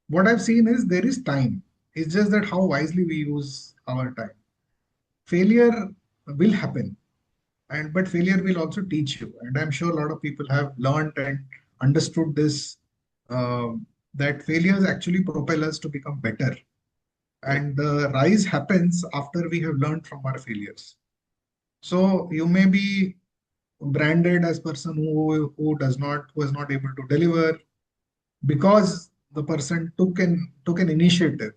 [SPEAKER 2] what I've seen is there is time. It's just that how wisely we use our time. Failure will happen, and but failure will also teach you, and I'm sure a lot of people have learned and understood this, that failures actually propel us to become better, and the rise happens after we have learned from our failures. So you may be branded as person who is not able to deliver because the person took an initiative,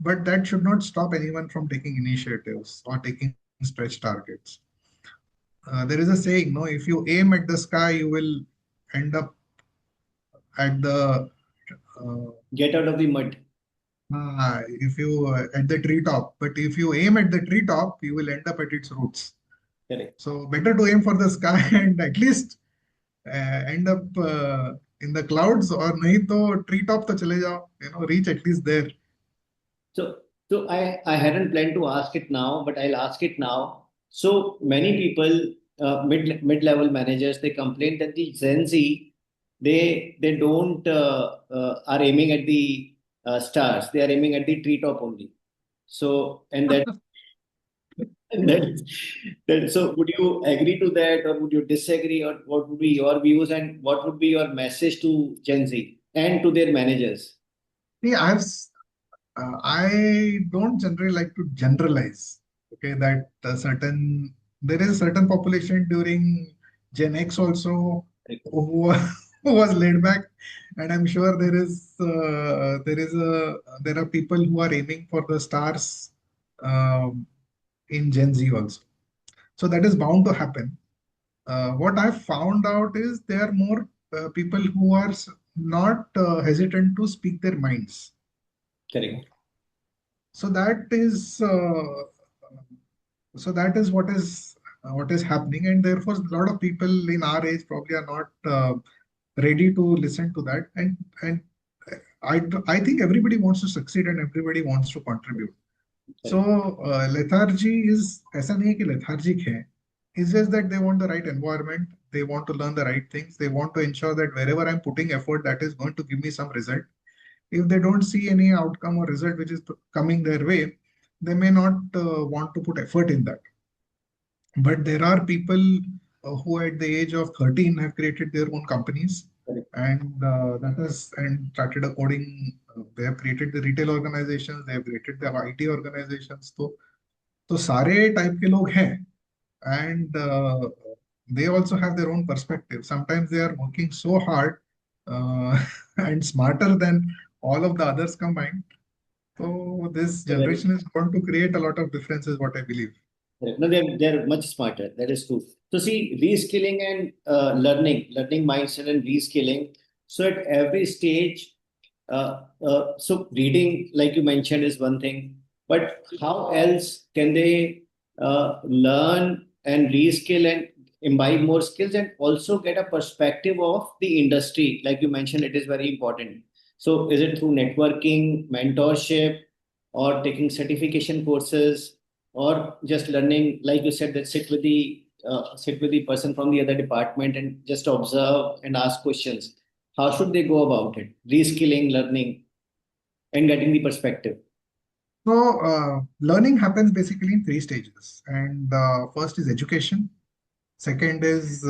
[SPEAKER 2] but that should not stop anyone from taking initiatives or taking stretch targets. There is a saying, no, if you aim at the sky, you will end up at the
[SPEAKER 1] Get out of the mud.
[SPEAKER 2] if you at the treetop. But if you aim at the treetop, you will end up at its roots.
[SPEAKER 1] Correct.
[SPEAKER 2] So better to aim for the sky and at least end up in the clouds, or nahi to treetop to chale jao, reach at least there.
[SPEAKER 1] So I hadn't planned to ask it now, but I'll ask it now. So many people, mid-level managers, they complain that the Gen Z, they don't are aiming at the stars. They are aiming at the treetop only. So and that so would you agree to that, or would you disagree, or what would be your views, and what would be your message to Gen Z and to their managers?
[SPEAKER 2] See, I don't generally like to generalize. Okay, that there is a certain population during Gen X also who, who was laid back, and I'm sure there are people who are aiming for the stars um, in Gen Z also. So that is bound to happen. What I've found out is there are more people who are not hesitant to speak their minds.
[SPEAKER 1] Correct.
[SPEAKER 2] So that is what is happening, and therefore a lot of people in our age probably are not ready to listen to that. And I think everybody wants to succeed and everybody wants to contribute. So lethargy is ऐसा नहीं है कि lethargic है. It's just that they want the right environment. They want to learn the right things. They want to ensure that wherever I'm putting effort, that is going to give me some result. If they don't see any outcome or result which is coming their way, they may not want to put effort in that. But there are people who at the age of 13 have created their own companies,
[SPEAKER 1] Correct.
[SPEAKER 2] and that is and started a coding. They have created the retail organizations, they have created the IT organizations. तो सारे type के लोग हैं, and they also have their own perspective. Sometimes they are working so hard uh, and smarter than all of the others combined. So this
[SPEAKER 1] Correct.
[SPEAKER 2] generation is going to create a lot of differences, what I believe.
[SPEAKER 1] Correct. No, they're much smarter. That is true. So see, reskilling and learning mindset and reskilling. So at every stage, so reading, like you mentioned, is one thing. But how else can they learn and reskill and imbibe more skills and also get a perspective of the industry? Like you mentioned, it is very important. So is it through networking, mentorship, or taking certification courses? Or just learning, like you said, that sit with the person from the other department and just observe and ask questions. How should they go about it? Reskilling, learning, and getting the perspective.
[SPEAKER 2] So learning happens basically in three stages, and first is education, second is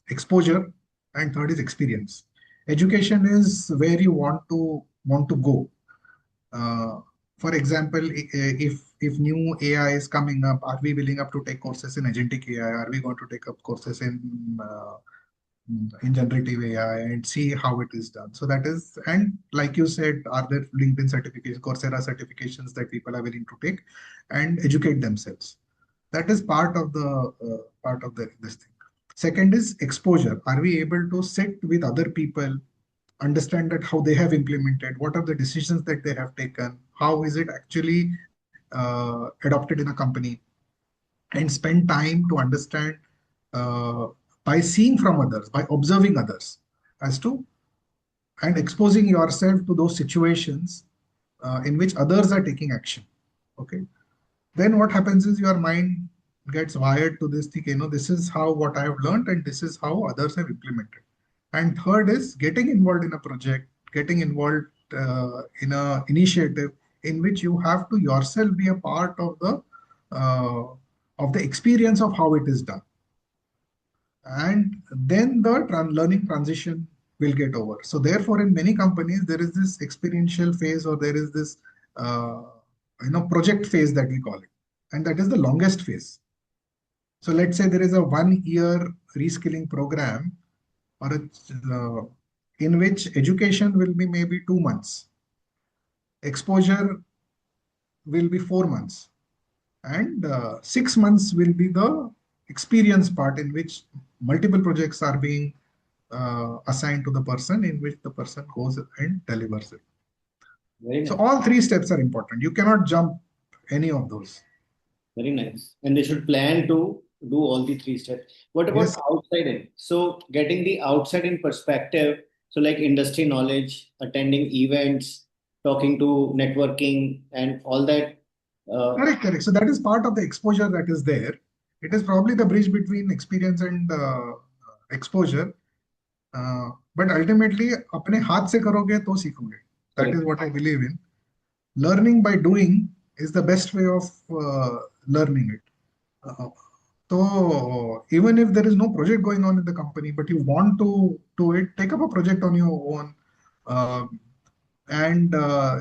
[SPEAKER 2] exposure, and third is experience. Education is where you want to go. Uh, for example, if new AI is coming up, are we willing up to take courses in agentic AI? Are we going to take up courses in generative AI and see how it is done? So that is, and like you said, are there LinkedIn certifications, Coursera certifications that people are willing to take and educate themselves? That is part of the this thing. Second is exposure. Are we able to sit with other people, understand that how they have implemented, what are the decisions that they have taken, how is it actually adopted in a company, and spend time to understand uh, by seeing from others, by observing others, as to and exposing yourself to those situations in which others are taking action. Okay, then what happens is your mind gets wired to this thing, this is how what I have learned and this is how others have implemented. And third is getting involved in a project, getting involved in a initiative in which you have to yourself be a part uh, of the experience of how it is done. And then the learning transition will get over. So therefore, in many companies, there is this experiential phase, or there is this uh, project phase that we call it, and that is the longest phase. So let's say there is a 1 year reskilling program, or in which education will be maybe 2 months, exposure will be 4 months, and 6 months will be the experience part, in which multiple projects are being assigned to the person, in which the person goes and delivers it.
[SPEAKER 1] Very
[SPEAKER 2] So
[SPEAKER 1] nice.
[SPEAKER 2] all three steps are important. You cannot jump any of those.
[SPEAKER 1] Very nice. And they should plan to do all the three steps. What about
[SPEAKER 2] Yes.
[SPEAKER 1] outside in? So getting the outside in perspective, so like industry knowledge, attending events, talking to networking and all that.
[SPEAKER 2] Correct, correct. So that is part of the exposure that is there. It is probably the bridge between experience and exposure. But ultimately, अपने हाथ से करोगे तो सीखोगे. That
[SPEAKER 1] Correct.
[SPEAKER 2] is what I believe in. Learning by doing is the best way of learning it. Uh, so even if there is no project going on in the company, but you want to do it, take up a project on your own. Um and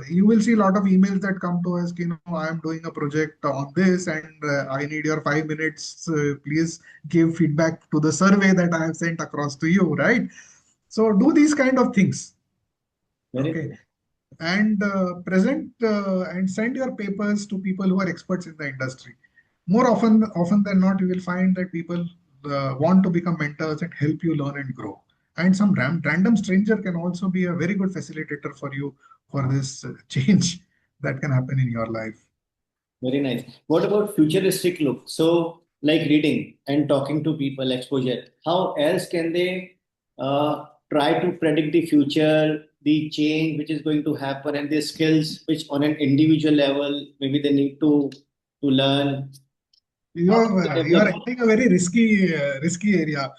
[SPEAKER 2] you will see a lot of emails that come to us, I am doing a project on this, and I need your 5 minutes. Please give feedback to the survey that I have sent across to you, right? So do these kind of things,
[SPEAKER 1] Very
[SPEAKER 2] okay?
[SPEAKER 1] true.
[SPEAKER 2] And present and send your papers to people who are experts in the industry. More often than not, you will find that people want to become mentors and help you learn and grow. And some random stranger can also be a very good facilitator for you for this change that can happen in your life.
[SPEAKER 1] Very nice. What about futuristic look? So, like reading and talking to people, exposure. How else can they try to predict the future, the change which is going to happen, and the skills which on an individual level maybe they need to learn.
[SPEAKER 2] You
[SPEAKER 1] How
[SPEAKER 2] are
[SPEAKER 1] do they
[SPEAKER 2] you are
[SPEAKER 1] develop?
[SPEAKER 2] entering a very risky area.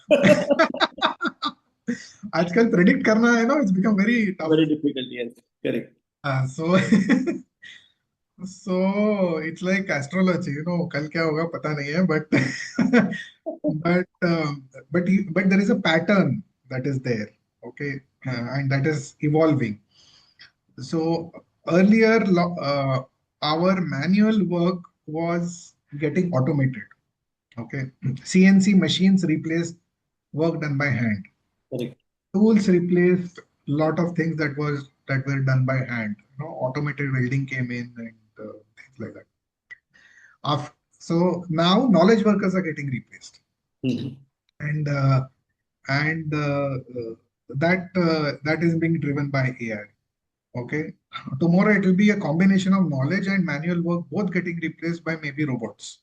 [SPEAKER 2] आजकल predict करना है ना, it's become very tough.
[SPEAKER 1] Very difficult, yes, correct.
[SPEAKER 2] So so it's like astrology, कल क्या होगा पता नहीं है, but but there is a pattern that is there, okay, and that is evolving. So earlier, our manual work was getting automated. Okay, CNC machines replaced work done by hand.
[SPEAKER 1] Correct.
[SPEAKER 2] Tools replaced a lot of things that were done by hand. Automated welding came in and things like that. So now knowledge workers are getting replaced,
[SPEAKER 1] Mhm.
[SPEAKER 2] and that is being driven by AI. Okay, tomorrow it will be a combination of knowledge and manual work both getting replaced by maybe robots.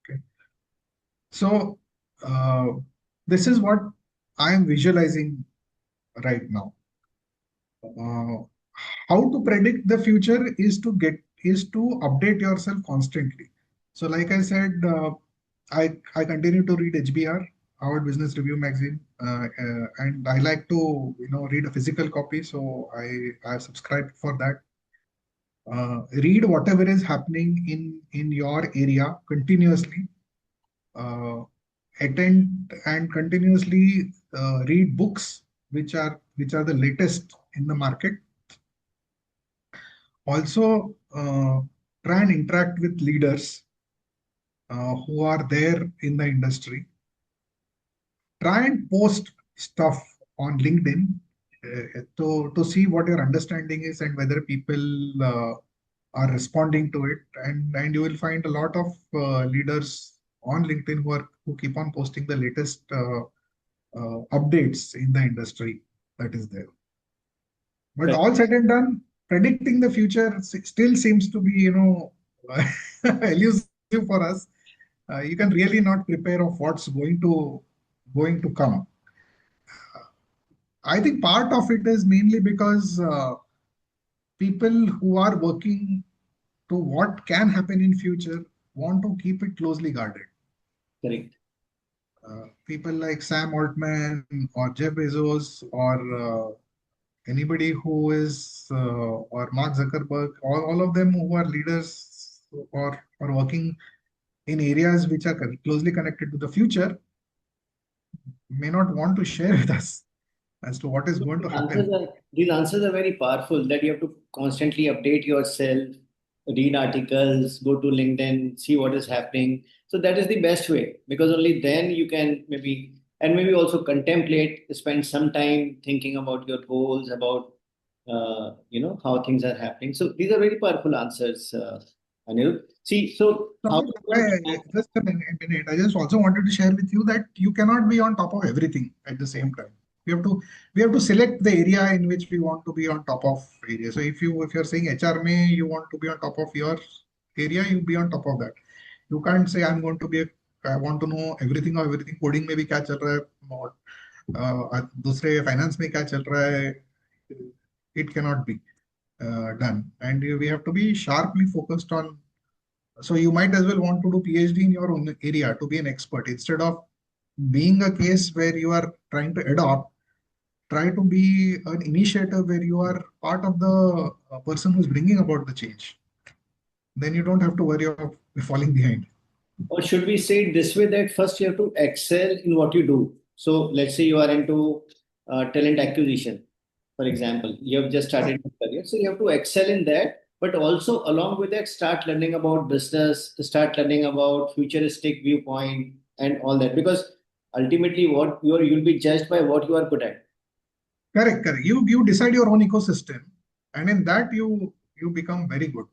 [SPEAKER 2] Okay, so uh, this is what I am visualizing right now. Uh, how to predict the future is to update yourself constantly. So like I said, I continue to read HBR, Harvard Business Review magazine, and I like to read a physical copy, so I subscribe for that. Read whatever is happening in your area continuously. uh, Attend and continuously read books which are the latest in the market. Also, try and interact with leaders who are there in the industry. Try and post stuff on LinkedIn to see what your understanding is and whether people are responding to it. And you will find a lot of leaders on LinkedIn who keep on posting the latest updates in the industry that is there. But
[SPEAKER 1] Correct.
[SPEAKER 2] all said and done, predicting the future still seems to be, elusive for us. You can really not prepare of what's going to come. I think part of it is mainly because people who are working to what can happen in future want to keep it closely guarded.
[SPEAKER 1] Correct.
[SPEAKER 2] People like Sam Altman or Jeff Bezos or anybody who is or Mark Zuckerberg, all of them who are leaders or working in areas which are closely connected to the future may not want to share with us as to what is going to happen.
[SPEAKER 1] These answers are very powerful that you have to constantly update yourself, read articles, go to LinkedIn, see what is happening. So that is the best way because only then you can maybe also contemplate, spend some time thinking about your goals, about how things are happening. So these are very powerful answers, Anirudh. See, so
[SPEAKER 2] So
[SPEAKER 1] how
[SPEAKER 2] just a minute. I just also wanted to share with you that you cannot be on top of everything at the same time. We have to select the area in which we want to be on top of area. So if you're saying HR may you want to be on top of your area, you be on top of that. You can't say I want to know everything or everything. Coding में भी क्या चल रहा है और दूसरे finance में क्या चल रहा है. It cannot be done, and we have to be sharply focused on. So you might as well want to do PhD in your own area to be an expert instead of being a case where you are trying to adopt. Try to be an initiator where you are part of the person who's bringing about the change. Then you don't have to worry of falling behind.
[SPEAKER 1] Or should we say it this way that first you have to excel in what you do? So let's say you are into talent acquisition, for example. You have just started your career. So you have to excel in that, but also along with that, start learning about business, start learning about futuristic viewpoint and all that. Because ultimately what you'll be judged by what you are good at.
[SPEAKER 2] Correct, correct. You decide your own ecosystem, and in that you become very good.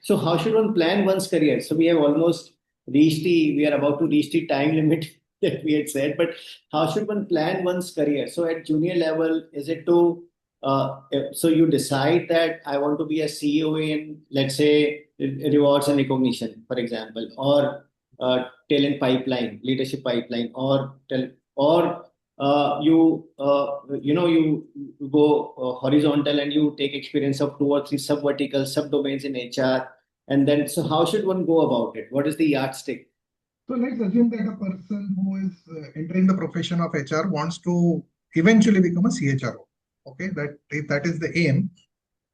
[SPEAKER 1] So how should one plan one's career? So we are about to reach the time limit that we had said, but how should one plan one's career? So at junior level, is it so you decide that I want to be a CEO in, let's say, rewards and recognition, for example, or talent pipeline, leadership pipeline, or you go horizontal and you take experience of two or three sub verticals, sub domains in HR, and then so how should one go about it? What is the yardstick?
[SPEAKER 2] So let's assume that a person who is entering the profession of HR wants to eventually become a CHRO. Okay, that if that is the aim,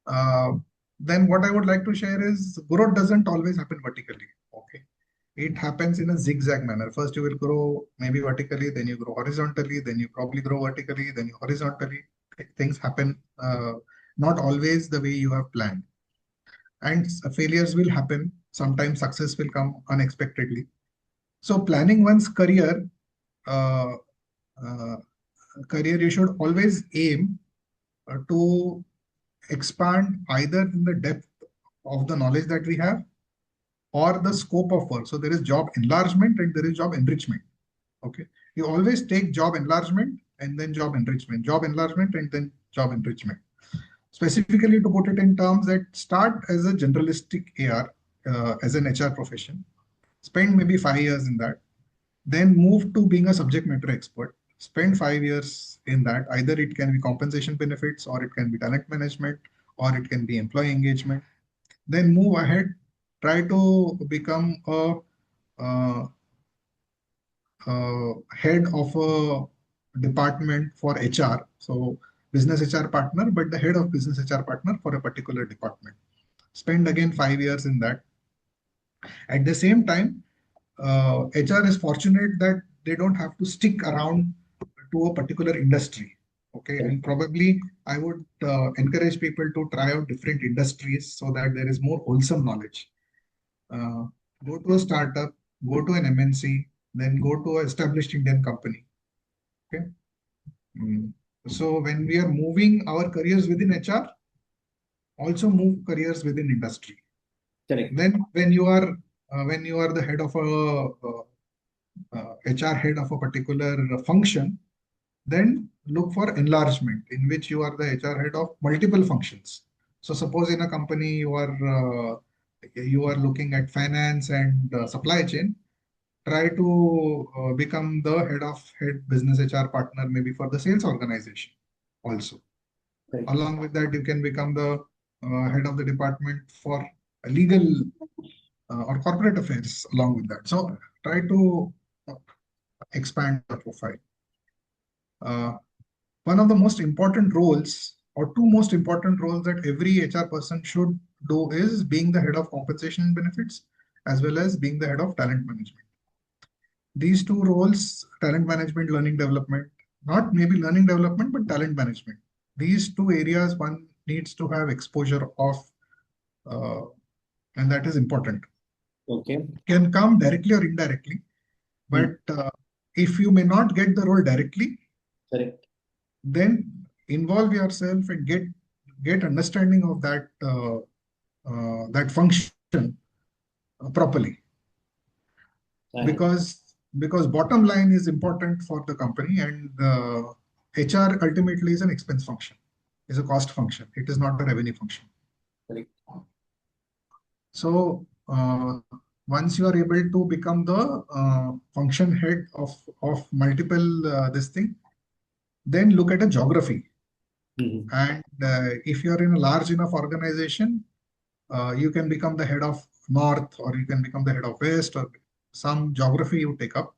[SPEAKER 2] uh, then what I would like to share is growth doesn't always happen vertically. Okay, it happens in a zigzag manner. First, you will grow maybe vertically, then you grow horizontally, then you probably grow vertically, then you horizontally. Things happen not always the way you have planned, and failures will happen. Sometimes success will come unexpectedly. So planning one's uh, uh, career, you should always aim to expand either in the depth of the knowledge that we have or the scope of work. So there is job enlargement and there is job enrichment. Okay. You always take job enlargement and then job enlargement and then job enrichment. Specifically, to put it in terms that start as a generalistic AR, as an HR profession, spend maybe 5 years in that, then move to being a subject matter expert, spend 5 years in that. Either it can be compensation benefits, or it can be talent management, or it can be employee engagement. Then move ahead, try to become uh, head of a department for HR. So business HR partner, but the head of business HR partner for a particular department. Spend again 5 years in that. At the same time, HR is fortunate that they don't have to stick around to a particular industry. Okay, and probably I would encourage people to try out different industries so that there is more wholesome knowledge. Uh, Go to a startup, go to an MNC, then go to an established Indian company. Okay. Mm. So when we are moving our careers within HR, also move careers within industry.
[SPEAKER 1] Correct.
[SPEAKER 2] Then when you are the head of HR head of a particular function, then look for enlargement in which you are the HR head of multiple functions. So suppose in a company you are looking at finance and supply chain, try to become the head business HR partner maybe for the sales organization also.
[SPEAKER 1] Correct.
[SPEAKER 2] Along with that, you can become the head of the department for legal or corporate affairs along with that. So try to uh, expand the profile. Uh, One of the most important roles, or two most important roles that every HR person should do, is being the head of compensation and benefits as well as being the head of talent management. These two roles, talent management, learning development, not maybe learning development, but talent management. These two areas one needs to have exposure of, uh, and that is important.
[SPEAKER 1] Okay.
[SPEAKER 2] Can come directly or indirectly,
[SPEAKER 1] Hmm.
[SPEAKER 2] but if you may not get the role directly,
[SPEAKER 1] Correct.
[SPEAKER 2] then involve yourself and get understanding of that function properly,
[SPEAKER 1] Correct.
[SPEAKER 2] because bottom line is important for the company, and HR ultimately is an expense function, is a cost function. It is not a revenue function.
[SPEAKER 1] Correct.
[SPEAKER 2] So once you are able to become the function head of multiple this thing, then look at a geography.
[SPEAKER 1] Mhm.
[SPEAKER 2] And if you are in a large enough organization, you can become the head of North, or you can become the head of West, or some geography you take up.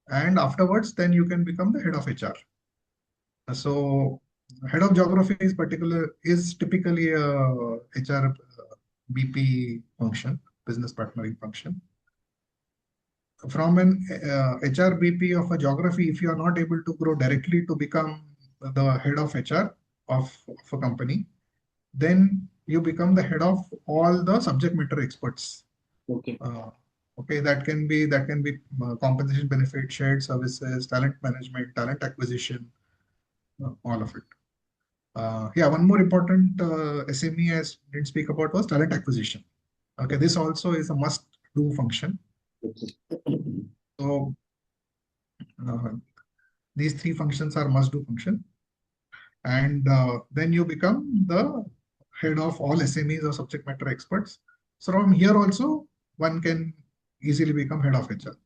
[SPEAKER 2] And afterwards, then you can become the head of HR. So head of geography is typically a HR BP function, business partnering function. From an HR BP of a geography, if you are not able to grow directly to become the head of HR of a company, then you become the head of all the subject matter experts.
[SPEAKER 1] Okay.
[SPEAKER 2] Okay, that can be compensation benefit, shared services, talent management, talent acquisition, all of it. Yeah, one more important SME I didn't speak about was talent acquisition. Okay, this also is a must-do function. So uh, these three functions are must-do function, and then you become the head of all SMEs or subject matter experts. So from here also, one can easily become head of HR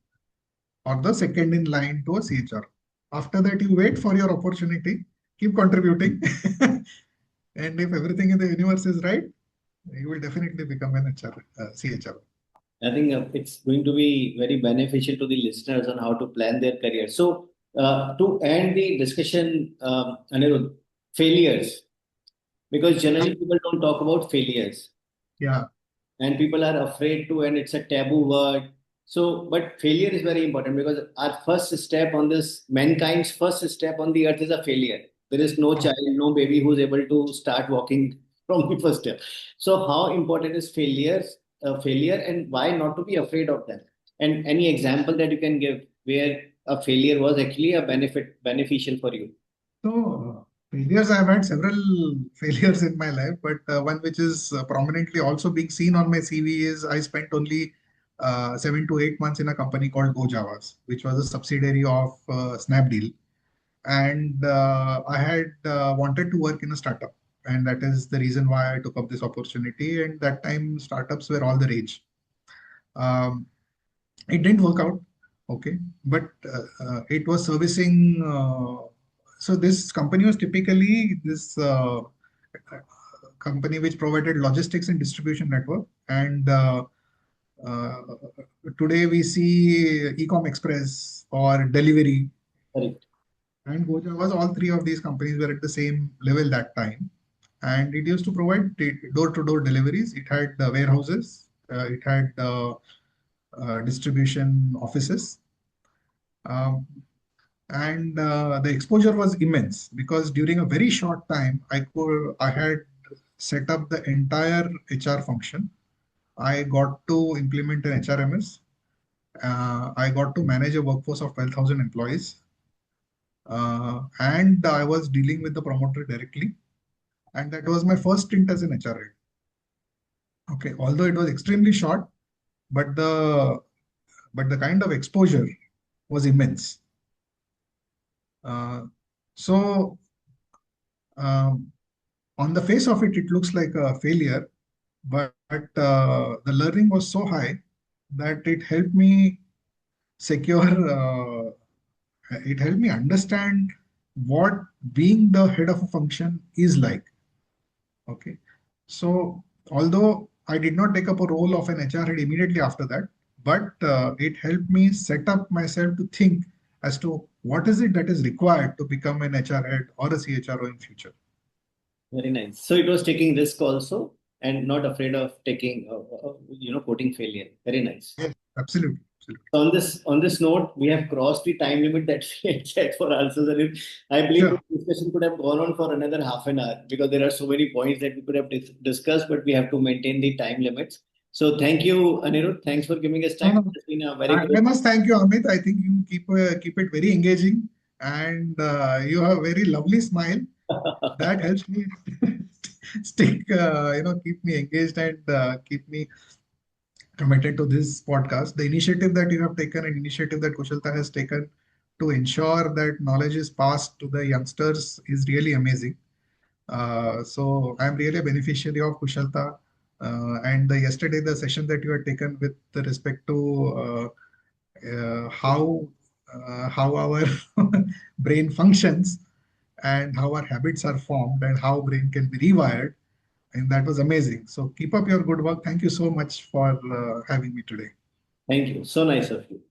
[SPEAKER 2] or the second in line to a CHR. After that, you wait for your opportunity, keep contributing, and if everything in the universe is right, you will definitely become an HR, CHRO.
[SPEAKER 1] I think it's going to be very beneficial to the listeners on how to plan their career. So, to end the discussion, Anirudh, failures, because generally people don't talk about failures
[SPEAKER 2] Yeah.
[SPEAKER 1] and people are afraid to, and it's a taboo word. So, but failure is very important because our first step on this, mankind's first step on the earth is a failure. There is no child, no baby who's able to start walking from the first step. So, how important is failure, and why not to be afraid of that? And any example that you can give where a failure was actually a beneficial for you?
[SPEAKER 2] So, failures, I've had several failures in my life, but one which is prominently also being seen on my CV is I spent only 7 to 8 months in a company called Go Javas, which was a subsidiary of Snapdeal. And I had wanted to work in a startup. And that is the reason why I took up this opportunity. And that time, startups were all the rage. Um, it didn't work out, okay, but it was servicing. So this company was typically this company which provided logistics and distribution network, and uh, today we see Ecom Express or Delivery
[SPEAKER 1] Correct.
[SPEAKER 2] and Goja was all three of these companies were at the same level that time, and it used to provide door-to-door deliveries. It had warehouses, it had distribution offices. Um, and the exposure was immense because during a very short time I had set up the entire HR function. I got to implement an HRMS. I got to manage a workforce of 12,000 employees, and I was dealing with the promoter directly, and that was my first stint as an HR head. Okay, although it was extremely short, but the kind of exposure was immense. uh, so um, on the face of it, it looks like a failure, but the learning was so high that secure, it helped me understand what being the head of a function is like. Okay. So, although I did not take up a role of an HR head immediately after that, but it helped me set up myself to think as to what is it that is required to become an HR head or a CHRO in future.
[SPEAKER 1] Very nice. So it was taking risk also and not afraid of taking, quoting failure. Very nice.
[SPEAKER 2] Yes, absolutely. Absolutely.
[SPEAKER 1] So on this note, we have crossed the time limit that we had set for answers. And I believe
[SPEAKER 2] Sure.
[SPEAKER 1] this discussion could have gone on for another half an hour because there are so many points that we could have discussed, but we have to maintain the time limits. So thank you, Anirudh. Thanks for giving us
[SPEAKER 2] No,
[SPEAKER 1] time.
[SPEAKER 2] no.
[SPEAKER 1] It's been a very
[SPEAKER 2] I
[SPEAKER 1] good.
[SPEAKER 2] must thank you, Amit. I think you keep it very engaging, and you have a very lovely smile that helps me stick, keep me engaged and keep me committed to this podcast. The initiative that you have taken, an initiative that Kushalta has taken to ensure that knowledge is passed to the youngsters is really amazing. So I'm really a beneficiary of Kushalta. And yesterday, the session that you had taken with respect to how our brain functions and how our habits are formed and how brain can be rewired, and that was amazing. So keep up your good work. Thank you so much for having me today.
[SPEAKER 1] Thank you. So nice of you.